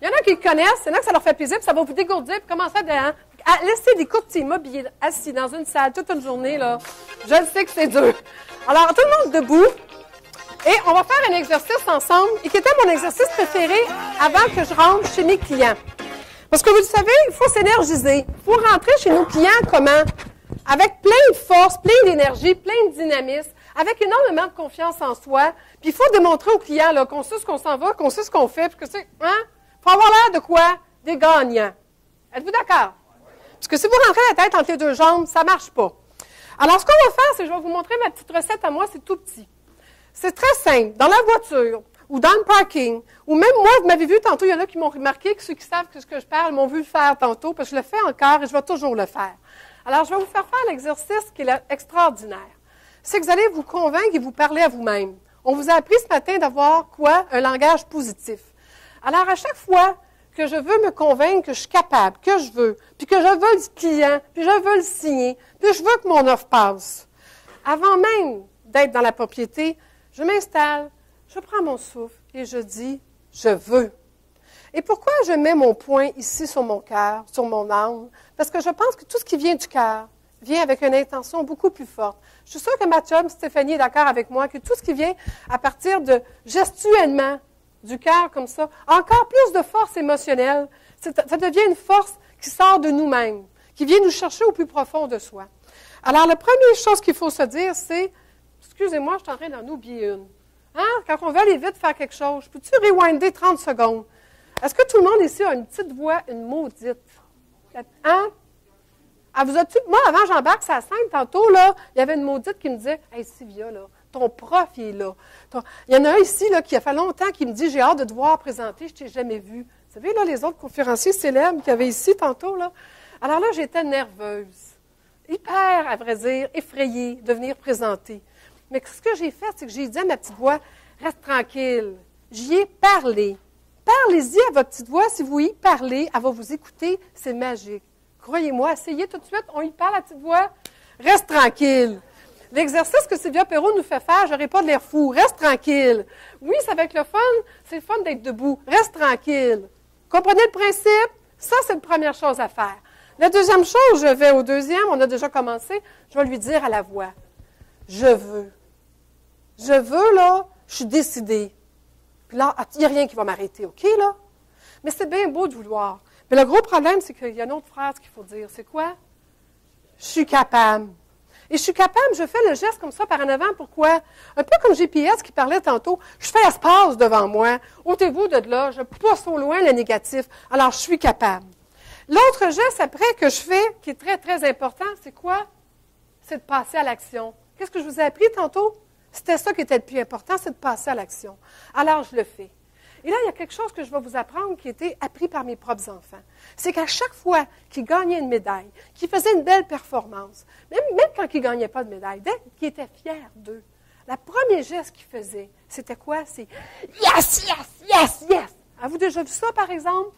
Il y en a qui le connaissent, il y en a que ça leur fait plaisir, puis ça va vous dégourdir, puis commencer à laisser des courtiers immobiliers assis dans une salle toute une journée, là. Je le sais que c'est dur. Alors, tout le monde debout, et on va faire un exercice ensemble, et qui était mon exercice préféré avant que je rentre chez mes clients. Parce que vous le savez, il faut s'énergiser. Il faut rentrer chez nos clients comment? Avec plein de force, plein d'énergie, plein de dynamisme, avec énormément de confiance en soi. Puis il faut démontrer aux clients là, qu'on sait ce qu'on s'en va, qu'on sait ce qu'on fait, puis que c'est, hein? Faut avoir l'air de quoi? Des gagnants. Êtes-vous d'accord? Parce que si vous rentrez la tête entre les deux jambes, ça marche pas. Alors, ce qu'on va faire, c'est que je vais vous montrer ma petite recette à moi, c'est tout petit. C'est très simple. Dans la voiture, ou dans le parking, ou même moi, vous m'avez vu tantôt, il y en a qui m'ont remarqué, que ceux qui savent ce que je parle m'ont vu le faire tantôt, parce que je le fais encore et je vais toujours le faire. Alors, je vais vous faire l'exercice qui est extraordinaire. C'est que vous allez vous convaincre et vous parler à vous-même. On vous a appris ce matin d'avoir quoi? Un langage positif. Alors, à chaque fois que je veux me convaincre que je suis capable, que je veux, puis que je veux le client, puis je veux le signer, puis je veux que mon offre passe, avant même d'être dans la propriété, je m'installe, je prends mon souffle et je dis « je veux ». Et pourquoi je mets mon point ici sur mon cœur, sur mon âme? Parce que je pense que tout ce qui vient du cœur vient avec une intention beaucoup plus forte. Je suis sûre que ma chum Stéphanie est d'accord avec moi que tout ce qui vient à partir de gestuellement du cœur comme ça, encore plus de force émotionnelle, ça devient une force qui sort de nous-mêmes, qui vient nous chercher au plus profond de soi. Alors, la première chose qu'il faut se dire, c'est, excusez-moi, je suis en train d'en oublier une. Hein? Quand on veut aller vite faire quelque chose, peux-tu rewinder 30 secondes? Est-ce que tout le monde ici a une petite voix, une maudite? Hein? Ah, moi, avant, j'embarque sa scène, tantôt, là, il y avait une maudite qui me disait, « Hey, Sylvia, là, ton prof, il est là. » Il y en a un ici, là, qui a fait longtemps, qui me dit, « J'ai hâte de te voir présenter, je t'ai jamais vu. » Vous savez, là, les autres conférenciers célèbres qu'il y avait ici, tantôt, là. Alors là, j'étais nerveuse. Hyper, à vrai dire, effrayée de venir présenter. Mais ce que j'ai fait, c'est que j'ai dit à ma petite voix, « Reste tranquille. » J'y ai parlé. Parlez-y à votre petite voix. Si vous y parlez, elle va vous écouter. C'est magique. Croyez-moi, essayez tout de suite. On y parle à la petite voix. Reste tranquille. L'exercice que Sylvia Perrault nous fait faire, j'aurai pas de l'air fou. Reste tranquille. Oui, ça va être le fun. C'est le fun d'être debout. Reste tranquille. Comprenez le principe? Ça, c'est la première chose à faire. La deuxième chose, je vais au deuxième. On a déjà commencé. Je vais lui dire à la voix. Je veux. Je veux, là. Je suis décidée. Puis là, il n'y a rien qui va m'arrêter, OK, là? Mais c'est bien beau de vouloir. Mais le gros problème, c'est qu'il y a une autre phrase qu'il faut dire. C'est quoi? Je suis capable. Et je suis capable, je fais le geste comme ça par en avant. Pourquoi? Un peu comme GPS qui parlait tantôt. Je fais espace devant moi. Ôtez-vous de là. Je pousse au loin le négatif. Alors, je suis capable. L'autre geste après que je fais, qui est très, très important, c'est quoi? C'est de passer à l'action. Qu'est-ce que je vous ai appris tantôt? C'était ça qui était le plus important, c'est de passer à l'action. Alors, je le fais. Et là, il y a quelque chose que je vais vous apprendre qui a été appris par mes propres enfants. C'est qu'à chaque fois qu'ils gagnaient une médaille, qu'ils faisaient une belle performance, même quand ils ne gagnaient pas de médaille, dès qu'ils étaient fiers d'eux, la première geste qu'ils faisaient, c'était quoi? C'est « Yes, yes, yes, yes! » Avez-vous déjà vu ça, par exemple?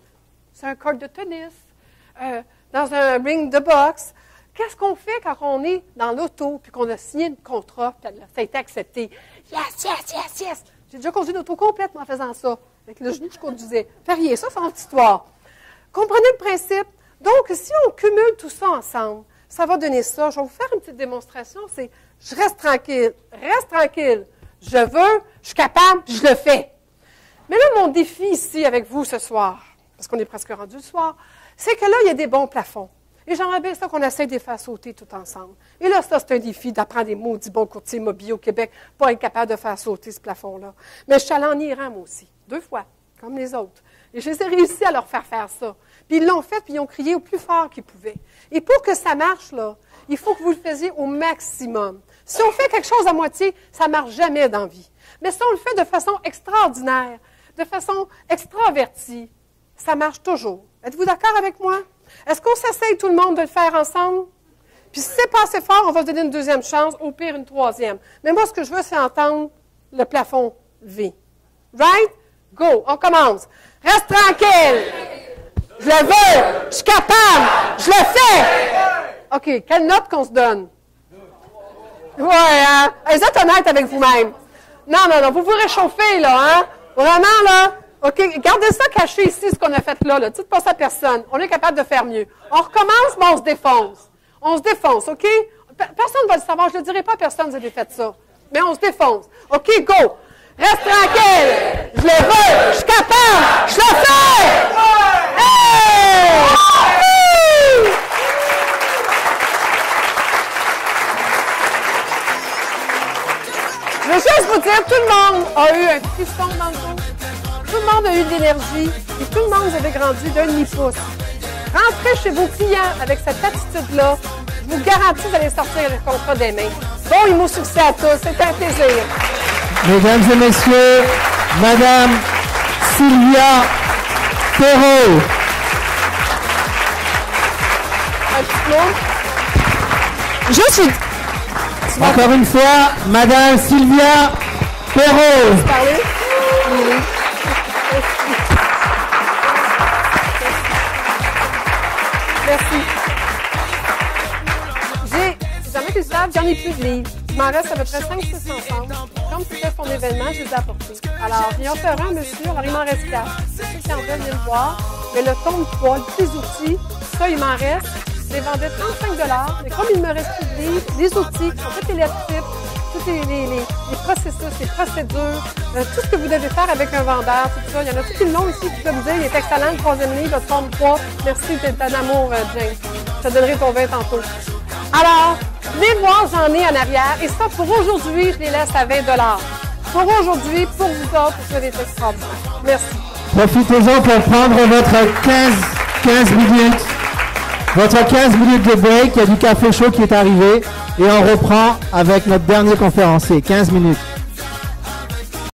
C'est un court de tennis, dans un ring de boxe. Qu'est-ce qu'on fait quand on est dans l'auto puis qu'on a signé le contrat, puis ça a été accepté? Yes, yes, yes, yes! J'ai déjà conduit l'auto complètement en faisant ça. Avec le genou, je conduisais. Fais ça, c'est une petite histoire. Comprenez le principe? Donc, si on cumule tout ça ensemble, ça va donner ça. Je vais vous faire une petite démonstration. C'est, je reste tranquille. Reste tranquille. Je veux, je suis capable, je le fais. Mais là, mon défi ici avec vous ce soir, parce qu'on est presque rendu le soir, c'est que là, il y a des bons plafonds. Et j'aimerais bien ça qu'on essaie de les faire sauter tout ensemble. Et là, ça, c'est un défi d'apprendre des maudits bons courtiers immobiliers au Québec, pas être capable de faire sauter ce plafond-là. Mais je suis allée en Iran, moi aussi, 2 fois, comme les autres. Et je les ai réussi à leur faire ça. Puis ils l'ont fait, puis ils ont crié au plus fort qu'ils pouvaient. Et pour que ça marche, là, il faut que vous le faisiez au maximum. Si on fait quelque chose à moitié, ça ne marche jamais dans la vie. Mais si on le fait de façon extraordinaire, de façon extravertie, ça marche toujours. Êtes-vous d'accord avec moi? Est-ce qu'on s'essaye tout le monde de le faire ensemble? Puis si c'est pas assez fort, on va se donner une deuxième chance, au pire une troisième. Mais moi, ce que je veux, c'est entendre le plafond V. Right? Go, on commence. Reste tranquille. Je le veux. Je suis capable. Je le fais. OK, quelle note qu'on se donne? Ouais, hein? Vous êtes honnête avec vous-même. Non, vous vous réchauffez, là, hein? Vraiment, là. OK, gardez ça caché ici, ce qu'on a fait là. Dites pas ça à personne. On est capable de faire mieux. On recommence, mais on se défonce. On se défonce, OK? Personne ne va le savoir. Je ne le dirai pas à personne que vous avez fait ça. Mais on se défonce. OK, go! Reste tranquille! Je le veux! Je suis capable! Je le fais! Hey! Je veux juste vous dire, tout le monde a eu un frisson dans le dos. Tout le monde a eu de l'énergie. Et tout le monde, vous avez grandi d'un demi-pouce. Rentrez chez vos clients avec cette attitude-là. Je vous garantis que vous allez sortir le contrat des mains. Bon et mot succès à tous. C'était un plaisir. Mesdames et messieurs, Madame Sylvia Perrault. Un petit mot. Juste une... Encore une fois, Madame Sylvia Perrault. Parler? Oui. Merci. Jamais qu'ils savent, j'en ai plus de livres. Il m'en reste à peu près 5-6 ensemble. Comme c'était son événement, je les ai apportés. Alors, il y en fera un, monsieur, alors il m'en reste 4. Ceux qui en veulent venir me voir. Mais le tome 3, les petits outils, ça, il m'en reste. Je les vendais 35 $. Mais comme il me reste plus de livres, les outils, qui sont tous électriques, tous les processus, les procédures, tout ce que vous devez faire avec un vendeur, tout ça. Il y en a tout qui l'ont ici qui peuvent me dire, il est excellent, le 3e livre, le tome 3. Merci, t'es un amour, James. Je te donnerai ton vin tantôt. Alors, venez voir, j'en ai en arrière. Et ça, pour aujourd'hui, je les laisse à 20 $. Pour aujourd'hui, pour vous autres, vous avez été extraordinaire. Merci. Profitez-en pour prendre votre 15 minutes. Votre 15 minutes de break. Il y a du café chaud qui est arrivé. Et on reprend avec notre dernier conférencier. 15 minutes.